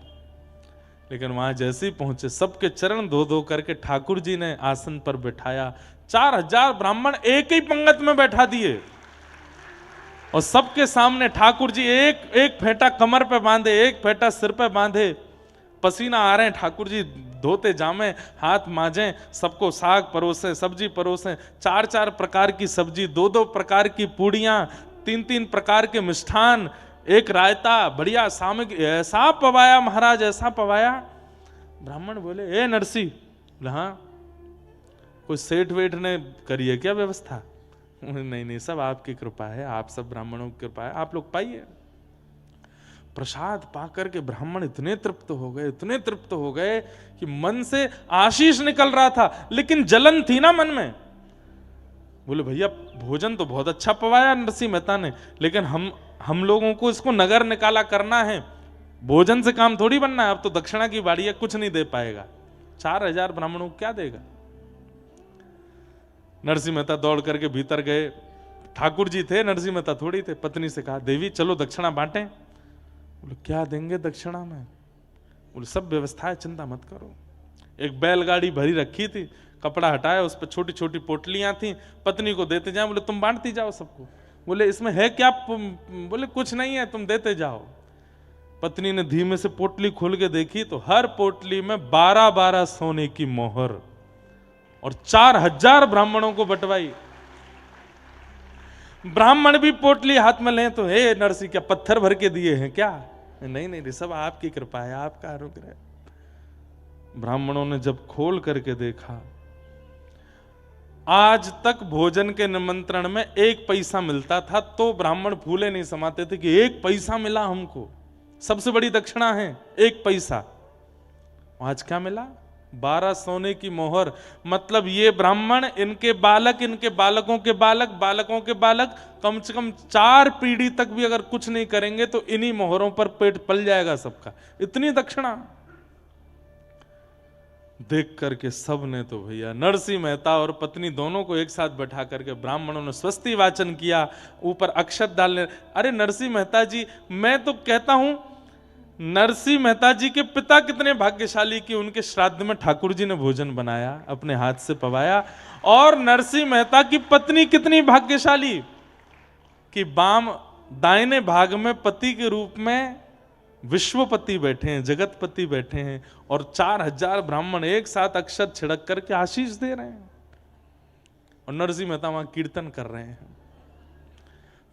लेकिन वहां जैसे ही पहुंचे सबके चरण धो धो करके ठाकुर जी ने आसन पर बैठाया। 4000 ब्राह्मण एक ही पंगत में बैठा दिए और सबके सामने ठाकुर जी एक एक फेंटा कमर पे बांधे, एक फेंटा सिर पे बांधे पसीना आ रहे हैं, ठाकुर जी धोते जामे, हाथ मांजे, सबको साग परोसे, सब्जी परोसे, 4-4 प्रकार की सब्जी, 2-2 प्रकार की पूड़ियां, 3-3 प्रकार के मिष्ठान, एक रायता, बढ़िया सामग्री, ऐसा पवाया महाराज, ऐसा पवाया। ब्राह्मण बोले, ए नरसी, हाँ कोई सेठ वेठ ने करी है क्या व्यवस्था? नहीं नहीं, सब आपकी कृपा है, आप सब ब्राह्मणों की कृपा है, आप लोग पाइए। प्रसाद पाकर के ब्राह्मण इतने तृप्त हो गए, इतने तृप्त हो गए कि मन से आशीष निकल रहा था, लेकिन जलन थी ना मन में। बोले भैया भोजन तो बहुत अच्छा पवाया नरसिंह मेहता ने, लेकिन हम लोगों को इसको नगर निकाला करना है, भोजन से काम थोड़ी बनना है, अब तो दक्षिणा की बाड़ी है, कुछ नहीं दे पाएगा। 4000 ब्राह्मणों को क्या देगा? नरसिंह मेहता दौड़ करके भीतर गए, ठाकुर जी थे, नरसिंह मेहता थोड़ी थे। पत्नी से कहा, देवी चलो दक्षिणा बांटें। बोले क्या देंगे दक्षिणा में? बोले सब व्यवस्था है, चिंता मत करो। एक बैलगाड़ी भरी रखी थी, कपड़ा हटाया, उस पर छोटी छोटी पोटलियां थी, पत्नी को देते जाओ। बोले तुम बांटती जाओ सबको। बोले इसमें है क्या? बोले कुछ नहीं है, तुम देते जाओ। पत्नी ने धीमे से पोटली खोल के देखी तो हर पोटली में 12-12 सोने की मोहर, और 4000 ब्राह्मणों को बंटवाई। ब्राह्मण भी पोटली हाथ में लें तो हे नरसिंह क्या पत्थर भर के दिए हैं क्या? नहीं नहीं, सब आपकी कृपा है, आपका अनुग्रह है। ब्राह्मणों ने जब खोल करके देखा, आज तक भोजन के निमंत्रण में 1 पैसा मिलता था तो ब्राह्मण फूले नहीं समाते थे कि 1 पैसा मिला हमको, सबसे बड़ी दक्षिणा है 1 पैसा। आज क्या मिला? 12 सोने की मोहर। मतलब ये ब्राह्मण, इनके बालक, इनके बालकों के बालक, बालकों के बालक, कम से कम 4 पीढ़ी तक भी अगर कुछ नहीं करेंगे तो इन्हीं मोहरों पर पेट पल जाएगा सबका। इतनी दक्षिणा देख करके सब ने तो भैया नरसिंह मेहता और पत्नी दोनों को एक साथ बैठा करके ब्राह्मणों ने स्वस्ति वाचन किया, ऊपर अक्षत डालने। अरे नरसिंह मेहता जी, मैं तो कहता हूं नरसिंह मेहता जी के पिता कितने भाग्यशाली कि उनके श्राद्ध में ठाकुर जी ने भोजन बनाया, अपने हाथ से पवाया। और नरसिंह मेहता की पत्नी कितनी भाग्यशाली कि दाहिने भाग में पति के रूप में विश्वपति बैठे हैं, जगतपति बैठे हैं, और 4000 ब्राह्मण एक साथ अक्षत छिड़क करके आशीष दे रहे हैं, और नरसिंह मेहता वहां कीर्तन कर रहे हैं।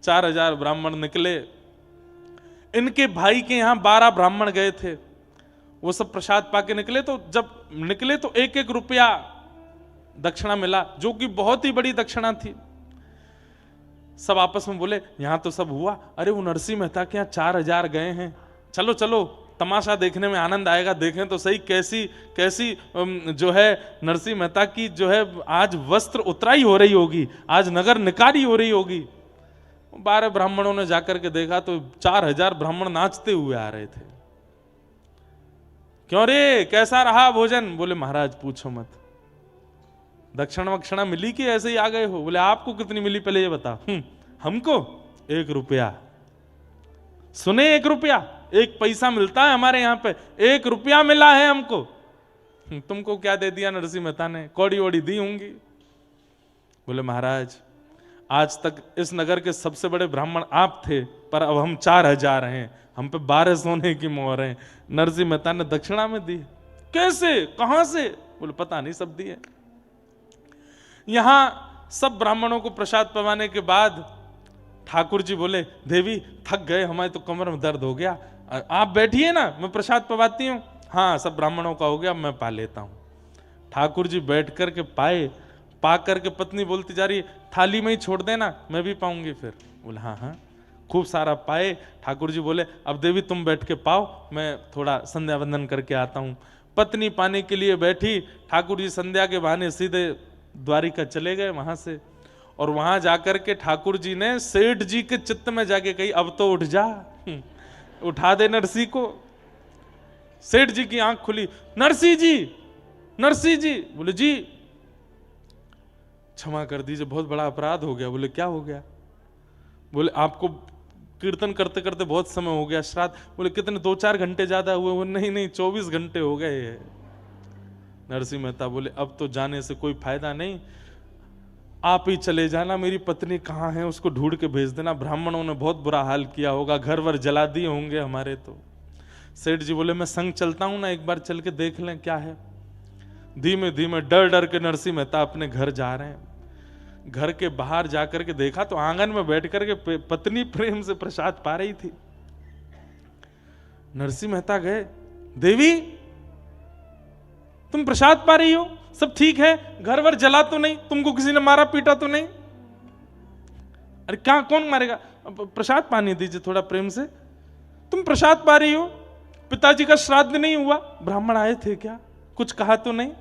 4000 ब्राह्मण निकले। इनके भाई के यहां 12 ब्राह्मण गए थे, वो सब प्रसाद पाके निकले। तो जब निकले तो 1-1 रुपया दक्षिणा मिला, जो कि बहुत ही बड़ी दक्षिणा थी। सब आपस में बोले यहां तो सब हुआ, अरे वो नरसिंह मेहता के यहां 4000 गए हैं, चलो चलो तमाशा देखने में आनंद आएगा, देखें तो सही कैसी कैसी जो है नरसिंह मेहता की जो है आज वस्त्र उतराई हो रही होगी, आज नगर निकारी हो रही होगी। 12 ब्राह्मणों ने जाकर के देखा तो 4000 ब्राह्मण नाचते हुए आ रहे थे। क्यों रे, कैसा रहा भोजन? बोले महाराज पूछो मत, दक्षिणा वक्षिणा मिली कि ऐसे ही आ गए हो? बोले आपको कितनी मिली पहले ये बता। हमको 1 रुपया। सुने 1 रुपया, 1 पैसा मिलता है हमारे यहां पे, 1 रुपया मिला है हमको। तुमको क्या दे दिया नरसिंह मेहता ने? कौड़ी वोड़ी दी होंगी। बोले महाराज आज तक इस नगर के सबसे बड़े ब्राह्मण आप थे, पर अब हम 4000 हैं, हम पे 12 सोने की मोहर है, नरसिंह मेहता ने दक्षिणा में दी। कैसे, कहां से? बोले पता नहीं, सब दिए। यहां सब ब्राह्मणों को प्रसाद पवाने के बाद ठाकुर जी बोले देवी थक गए, हमारे तो कमर में दर्द हो गया, आप बैठिए ना, मैं प्रसाद पवाती हूं। हाँ सब ब्राह्मणों का हो गया, मैं पा लेता हूं। ठाकुर जी बैठ करके पाए, पा करके पत्नी बोलती जा रही है थाली में ही छोड़ देना, मैं भी पाऊंगी फिर। बोले हाँ हाँ, खूब सारा पाए। ठाकुर जी बोले अब देवी तुम बैठ के पाओ, मैं थोड़ा संध्या वंदन करके आता हूं। पत्नी पाने के लिए बैठी, ठाकुर जी संध्या के बहाने सीधे द्वारिका चले गए वहां से, और वहां जाकर के ठाकुर जी ने सेठ जी के चित्त में जाके कही अब तो उठ जा, उठा दे नरसिंह को। सेठ जी की आंख खुली, नरसिंह जी, नरसिंह जी। बोले जी क्षमा कर दीजिए, बहुत बड़ा अपराध हो गया। बोले क्या हो गया? बोले आपको कीर्तन करते करते बहुत समय हो गया, श्राद्ध। बोले कितने, 2-4 घंटे ज्यादा हुए? वो नहीं नहीं 24 घंटे हो गए। नरसिंह मेहता बोले अब तो जाने से कोई फायदा नहीं, आप ही चले जाना, मेरी पत्नी कहाँ है उसको ढूंढ के भेज देना, ब्राह्मणों ने बहुत बुरा हाल किया होगा, घर वर जला दिए होंगे हमारे। तो सेठ जी बोले मैं संग चलता हूं ना, एक बार चल के देख लें क्या है। धीमे धीमे डर डर के नरसिंह मेहता अपने घर जा रहे हैं। घर के बाहर जाकर के देखा तो आंगन में बैठ करके पत्नी प्रेम से प्रसाद पा रही थी। नरसिंह मेहता गए, देवी तुम प्रसाद पा रही हो, सब ठीक है, घर वर जला तो नहीं, तुमको किसी ने मारा पीटा तो नहीं? अरे क्या, कौन मारेगा, प्रसाद पानी दीजिए थोड़ा प्रेम से। तुम प्रसाद पा रही हो, पिताजी का श्राद्ध नहीं हुआ, ब्राह्मण आए थे क्या, कुछ कहा तो नहीं?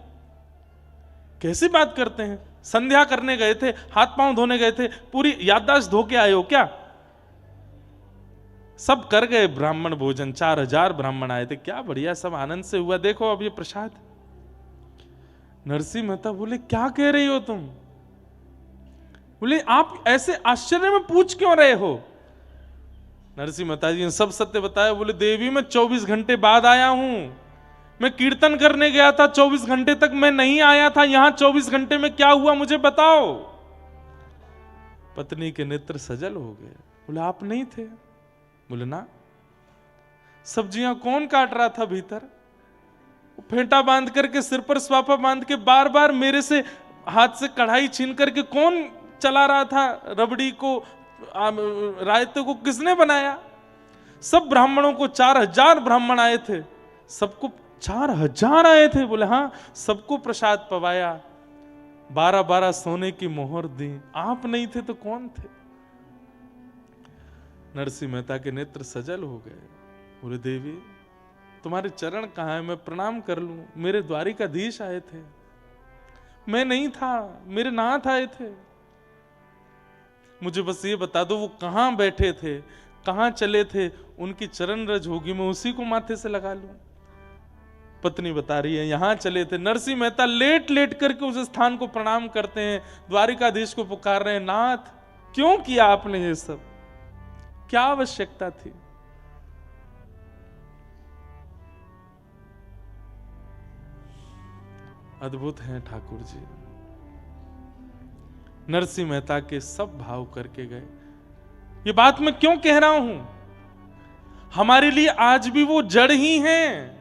कैसी बात करते हैं, संध्या करने गए थे, हाथ पांव धोने गए थे, पूरी याददाश्त धो के आए हो क्या? सब कर गए ब्राह्मण भोजन, 4000 ब्राह्मण आए थे, क्या बढ़िया, सब आनंद से हुआ, देखो अब ये प्रसाद। नरसिंह मेहता बोले क्या कह रही हो तुम? बोले आप ऐसे आश्चर्य में पूछ क्यों रहे हो? नरसिंह मेहता जी ने सब सत्य बताया। बोले देवी मैं 24 घंटे बाद आया हूं, मैं कीर्तन करने गया था, 24 घंटे तक मैं नहीं आया था, यहां 24 घंटे में क्या हुआ मुझे बताओ। पत्नी के नेत्र सजल हो गए। बोले आप नहीं थे? बोले ना। सब्जियां कौन काट रहा था भीतर? फेंटा बांध करके, सिर पर स्वापा बांध के, बार बार मेरे से हाथ से कढ़ाई छीन करके कौन चला रहा था? रबड़ी को, रायते को किसने बनाया? सब ब्राह्मणों को, 4000 ब्राह्मण आए थे, सबको 4000 आए थे। बोले हाँ, सबको प्रसाद पवाया, 12-12 सोने की मोहर दी, आप नहीं थे तो कौन थे? नरसिंह मेहता के नेत्र सजल हो गए। बोले देवी तुम्हारे चरण कहाँ है, मैं प्रणाम कर लूं? मेरे द्वारिकाधीश आए थे, मैं नहीं था, मेरे नाथ आए थे, मुझे बस ये बता दो वो कहां बैठे थे, कहां चले थे, उनकी चरण रज होगी, मैं उसी को माथे से लगा लूं। पत्नी बता रही है यहां चले थे। नरसिंह मेहता लेट लेट करके उस स्थान को प्रणाम करते हैं, द्वारिकाधीश को पुकार रहे हैं, नाथ क्यों किया आपने ये सब, क्या आवश्यकता थी? अद्भुत हैं ठाकुर जी। नरसिंह मेहता के सब भाव करके गए। ये बात मैं क्यों कह रहा हूं? हमारे लिए आज भी वो जड़ ही हैं,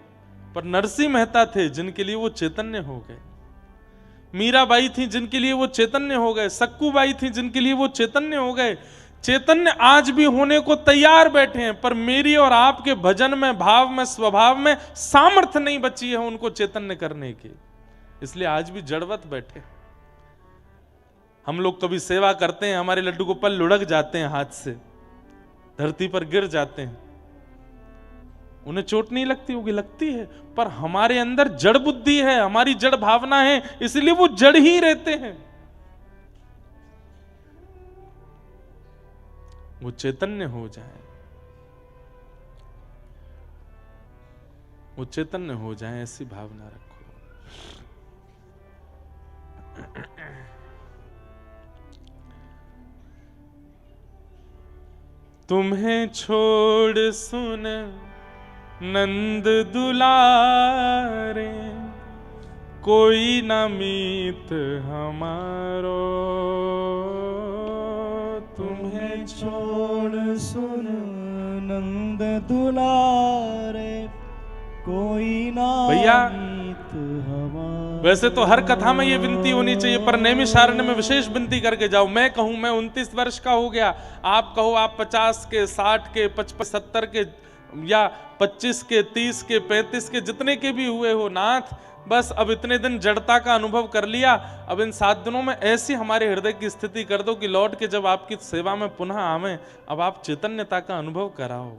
पर नरसिंह मेहता थे जिनके लिए वो चैतन्य हो गए। मीराबाई थी जिनके लिए वो चैतन्य हो गए, सक्कूबाई थी जिनके लिए वो चैतन्य हो गए। चैतन्य आज भी होने को तैयार बैठे हैं, पर मेरी और आपके भजन में, भाव में, स्वभाव में सामर्थ्य नहीं बची है उनको चैतन्य करने की, इसलिए आज भी जड़वत बैठे। हम लोग कभी सेवा करते हैं, हमारे लड्डू गोपाल लुढ़क जाते हैं, हाथ से धरती पर गिर जाते हैं, उन्हें चोट नहीं लगती होगी, लगती है, पर हमारे अंदर जड़ बुद्धि है, हमारी जड़ भावना है, इसलिए वो जड़ ही रहते हैं। वो चैतन्य हो जाए, वो चैतन्य हो जाए, ऐसी भावना रखो। तुम्हें छोड़ सुन नंद दुलारे, कोई न मीत हमारो। तुम्हें छोड़ सुन नंद दुलारे, कोई ना भैया मीत हमारो। वैसे तो हर कथा में ये विनती होनी चाहिए, पर नैमिषारण्य में विशेष विनती करके जाओ। मैं कहूं मैं 29 वर्ष का हो गया, आप कहो आप 50 के, 60 के, 55, 70 के, या 25 के, 30 के, 35 के, जितने के भी हुए हो, नाथ बस अब इतने दिन जड़ता का अनुभव कर लिया, अब इन 7 दिनों में ऐसी हमारे हृदय की स्थिति कर दो कि लौट के जब आपकी सेवा में पुनः आवे, अब आप चैतन्यता का अनुभव कराओ।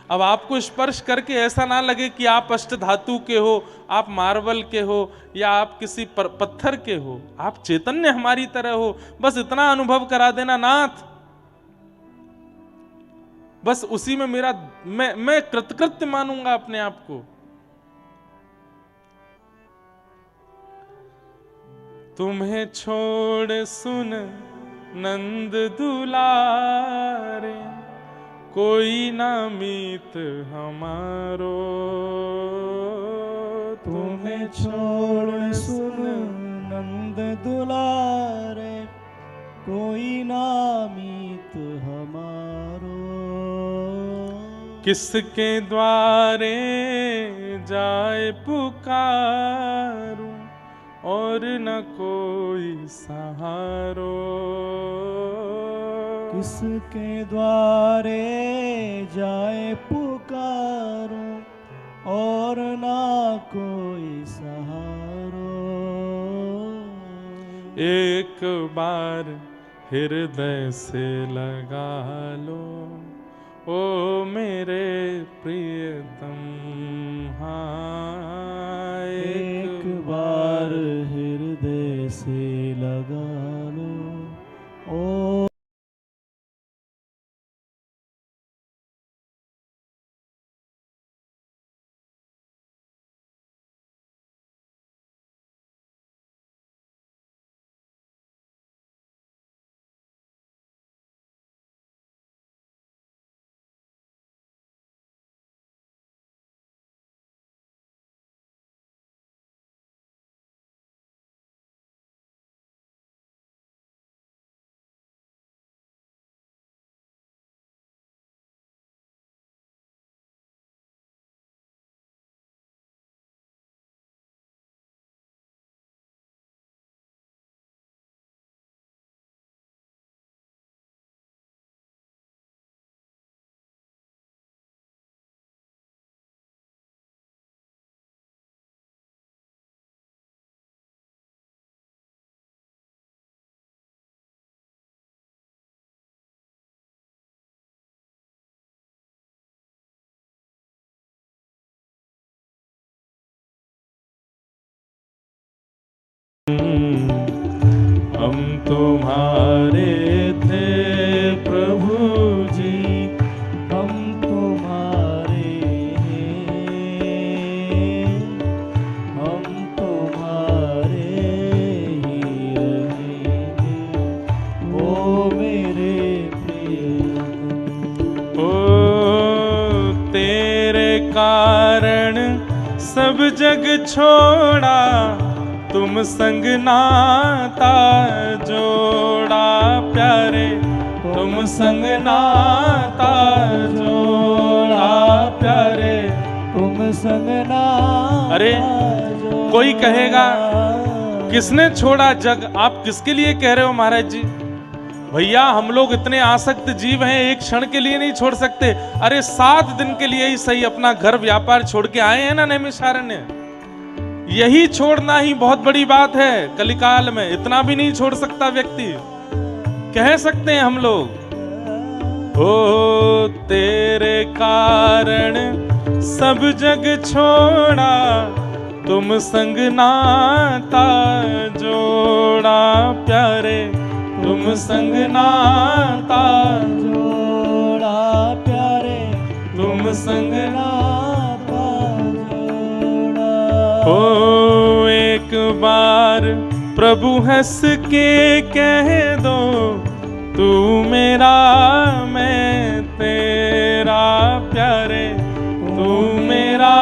अब आपको स्पर्श करके ऐसा ना लगे कि आप अष्ट धातु के हो, आप मार्बल के हो, या आप किसी पत्थर के हो, आप चैतन्य हमारी तरह हो, बस इतना अनुभव करा देना नाथ। बस उसी में मेरा मैं कृतकृत्य मानूंगा अपने आप को। तुम्हें छोड़ सुन नंद दुलारे, कोई ना मीत हमारो। तुम्हें छोड़ सुन नंद दुलारे, कोई ना मीत हमारो। किसके द्वारे जाए पुकारूं और न कोई सहारो। किसके द्वारे जाए पुकारूं और ना कोई सहारो। एक बार हृदय से लगा लो ओ मेरे प्रियतम। हाँ, एक बार हृदय से लगा लो ओ। हम तुम्हारे थे प्रभु जी, हम तुम्हारे हैं, हम तुम्हारे ही रहेंगे ओ मेरे प्रियतम। ओ तेरे कारण सब जग छोड़ा, तुम संग नाता जोड़ा प्यारे, तुम संग नाता जोड़ा प्यारे, तुम संग नाता। अरे कोई कहेगा किसने छोड़ा जग, आप किसके लिए कह रहे हो महाराज जी? भैया हम लोग इतने आसक्त जीव हैं, एक क्षण के लिए नहीं छोड़ सकते। अरे 7 दिन के लिए ही सही अपना घर व्यापार छोड़ के आए हैं ना नैमिषारण्य, यही छोड़ना ही बहुत बड़ी बात है कलिकाल में। इतना भी नहीं छोड़ सकता व्यक्ति, कह सकते हैं हम लोग। ओ तेरे कारण सब जग छोड़ा, तुम संग नाता जोड़ा प्यारे, तुम संग नाता जोड़ा प्यारे, तुम संग नाता जोड़ा। ओ एक बार प्रभु हंस के कह दो, तू मेरा मैं तेरा प्यारे, तू मेरा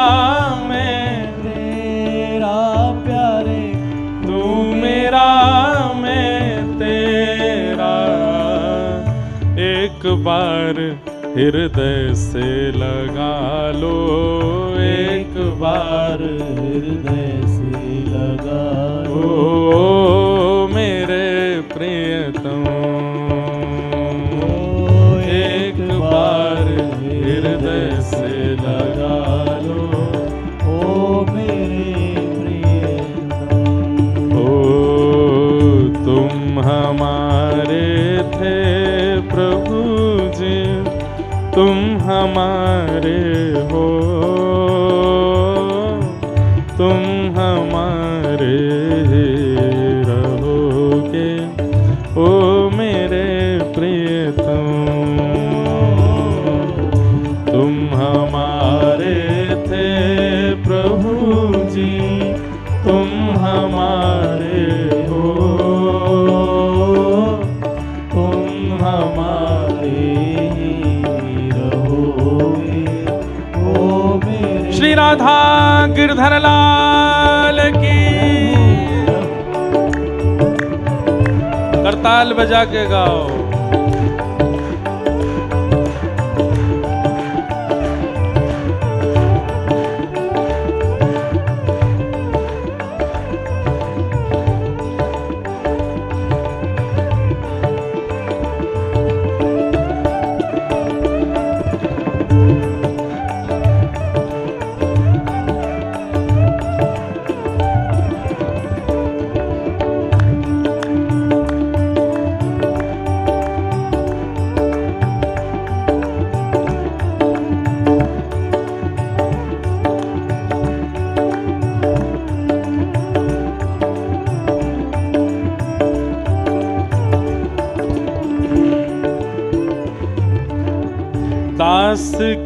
मैं तेरा प्यारे, तू मेरा मैं तेरा। एक बार हृदय से लगा लो, एक बार हृदय से लगा लो ओ मेरे प्रियतम। एक बार हृदय से लगा लो ओ मेरे प्रियतम। ओ तुम हमारे थे प्रभु जी, तुम हमारे हो, तुम हमारे रहोगे ओ मेरे प्रियतम। तुम हमारे थे प्रभु जी, तुम हमारे हो, तुम हमारे श्री राधा गिरधर लाल की। करताल बजा के गाओ।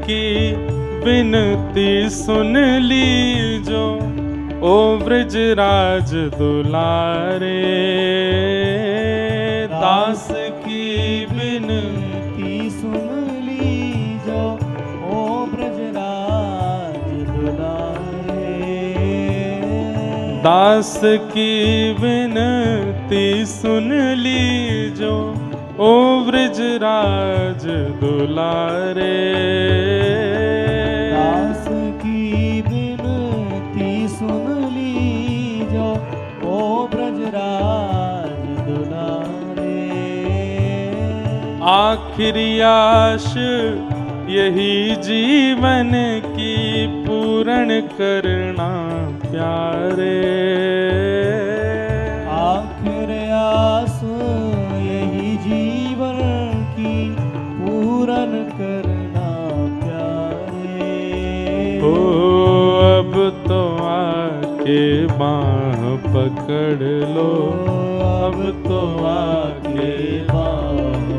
की विनती सुन लीजो ओ ब्रजराज दुलारे। दास की विनती सुन लीजो ओ ब्रजराज दुलारे। दास की विनती सुन लीजो ओ ब्रजराज दुलारे। दास की विनती सुन लीजो ओ ब्रजराज दुलारे। आखिरी आश यही जीवन की पूर्ण करना प्यारे। आखिर आस यही जीवन की पूर्ण करना प्यारे। ओ अब तो आके बाह पकड़ लो, अब तो आके बाह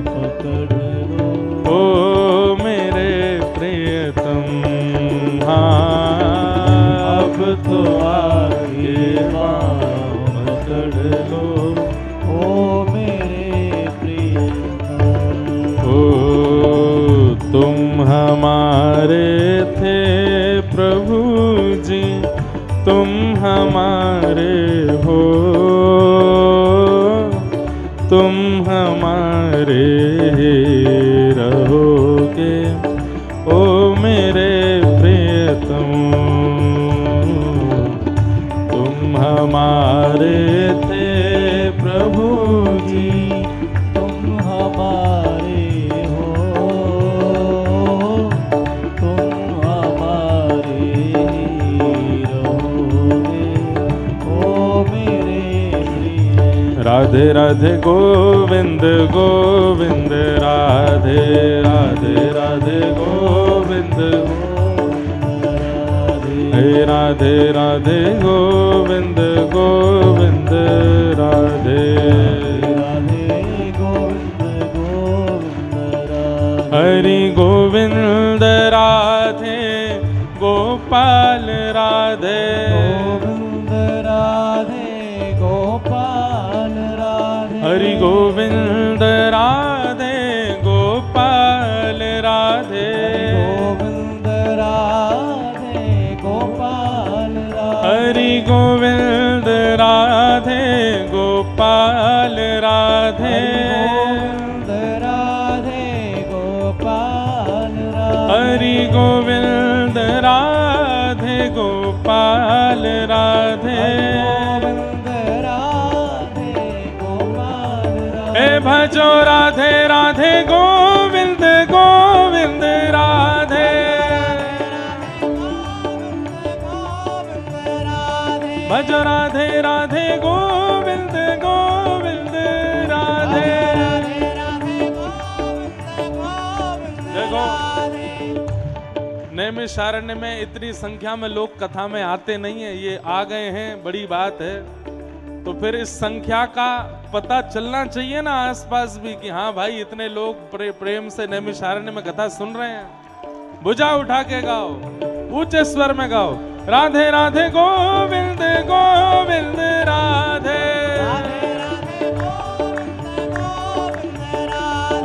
पकड़ लो। ओ मेरे प्रियतम, हाँ अब तो आके बाह पकड़ लो। ओ मेरे प्रियतम। ओ तुम हमारे थे प्रभु जी, तुम हमारे हो, तुम हमारे रहोगे ओ मेरे प्रियतम। तुम हमारे थे प्रभु जी, तुम हमारे हो, तुम हमारे रहोगे ओ मेरे प्रिय। राधे राधे गोविंद गोविंद, राधे राधे राधे गोविंद। हे राधे राधे गोविंद गोविंद, राधे राधे गोविंद गोविंद राधे। हरि गोविंद राधे गोपाल राधे। गोविंद राधे गोपाल राधे। हरि गोविंद राधे गोपाल राधे। गोविंद राधे गोपाल राधे। हरि गोविंद राधे गोपाल राधे। गोविंद राधे गोपाल राधे। हरि गोविंद राधे गोपाल राधे। गोविंद राधे गोपाल राधे। हे भजो राधे राधे गोविंद गोविंद राधे। भजो राधे राधे गोविंद गोविंद राधे। देखो नैमिषारण्य में इतनी संख्या में लोग कथा में आते नहीं है, ये आ गए हैं बड़ी बात है। तो फिर इस संख्या का पता चलना चाहिए ना आसपास भी कि हाँ भाई इतने लोग प्रेम से नैमिषारण्य में कथा सुन रहे हैं। भुजा उठा के गाओ, ऊंचे स्वर में गाओ, राधे राधे गोविंद गोविंद राधे।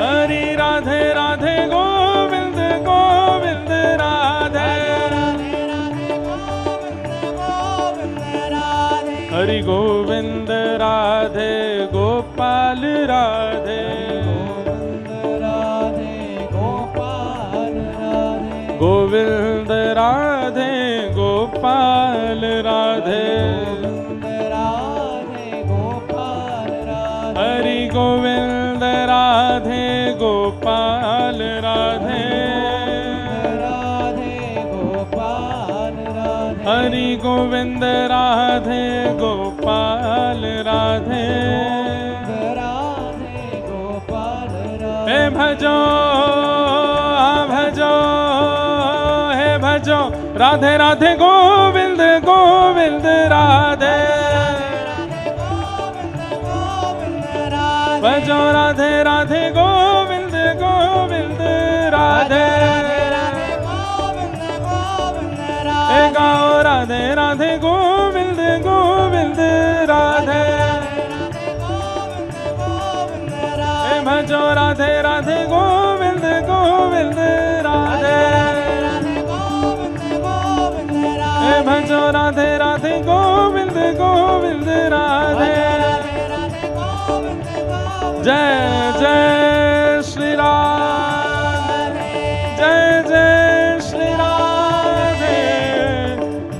हरि राधे राधे गोविंद गोविंद राधे। हरि गोविंद राधे गोपाल राधे। गोविंद राधे गोपाल राधे। हरि गोविंद राधे गोपाल राधे। हरि गोविंद राधे गोपाल राधे। हे भजो भजो हे भजो राधे राधे गोविंद गोविंद राधे। भजो राधे राधे गोविंद गोविंद राधे। राधे राधे गोविंद गोविंद राधे भजो राधे राधे गोविंद गोविंद राधे भजो राधे राधे गोविंद गोविंद राधे जय जय श्री राम जय जय श्री राधे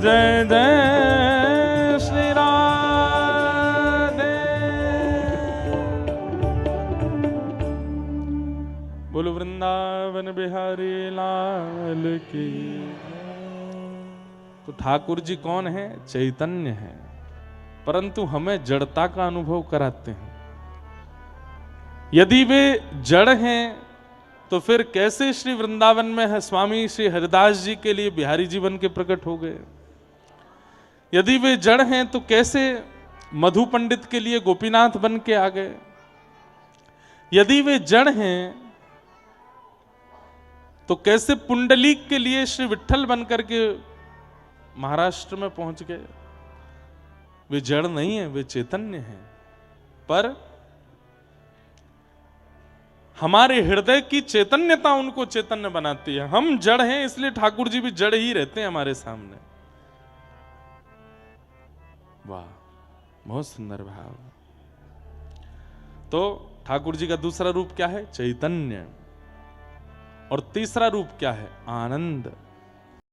जय जय श्री राधे। बोलो वृंदावन बिहारी लाल की। तो ठाकुर जी कौन है? चैतन्य है, परंतु हमें जड़ता का अनुभव कराते हैं। यदि वे जड़ हैं तो फिर कैसे श्री वृंदावन में है स्वामी श्री हरिदास जी के लिए बिहारी जी बन के प्रकट हो गए? यदि वे जड़ हैं तो कैसे मधु पंडित के लिए गोपीनाथ बन के आ गए? यदि वे जड़ हैं तो कैसे पुंडलीक के लिए श्री विट्ठल बन करके महाराष्ट्र में पहुंच गए? वे जड़ नहीं है, वे चैतन्य हैं। पर हमारे हृदय की चैतन्यता उनको चैतन्य बनाती है। हम जड़ हैं, इसलिए ठाकुर जी भी जड़ ही रहते हैं हमारे सामने। वाह, बहुत सुंदर भाव। तो ठाकुर जी का दूसरा रूप क्या है? चैतन्य। और तीसरा रूप क्या है? आनंद।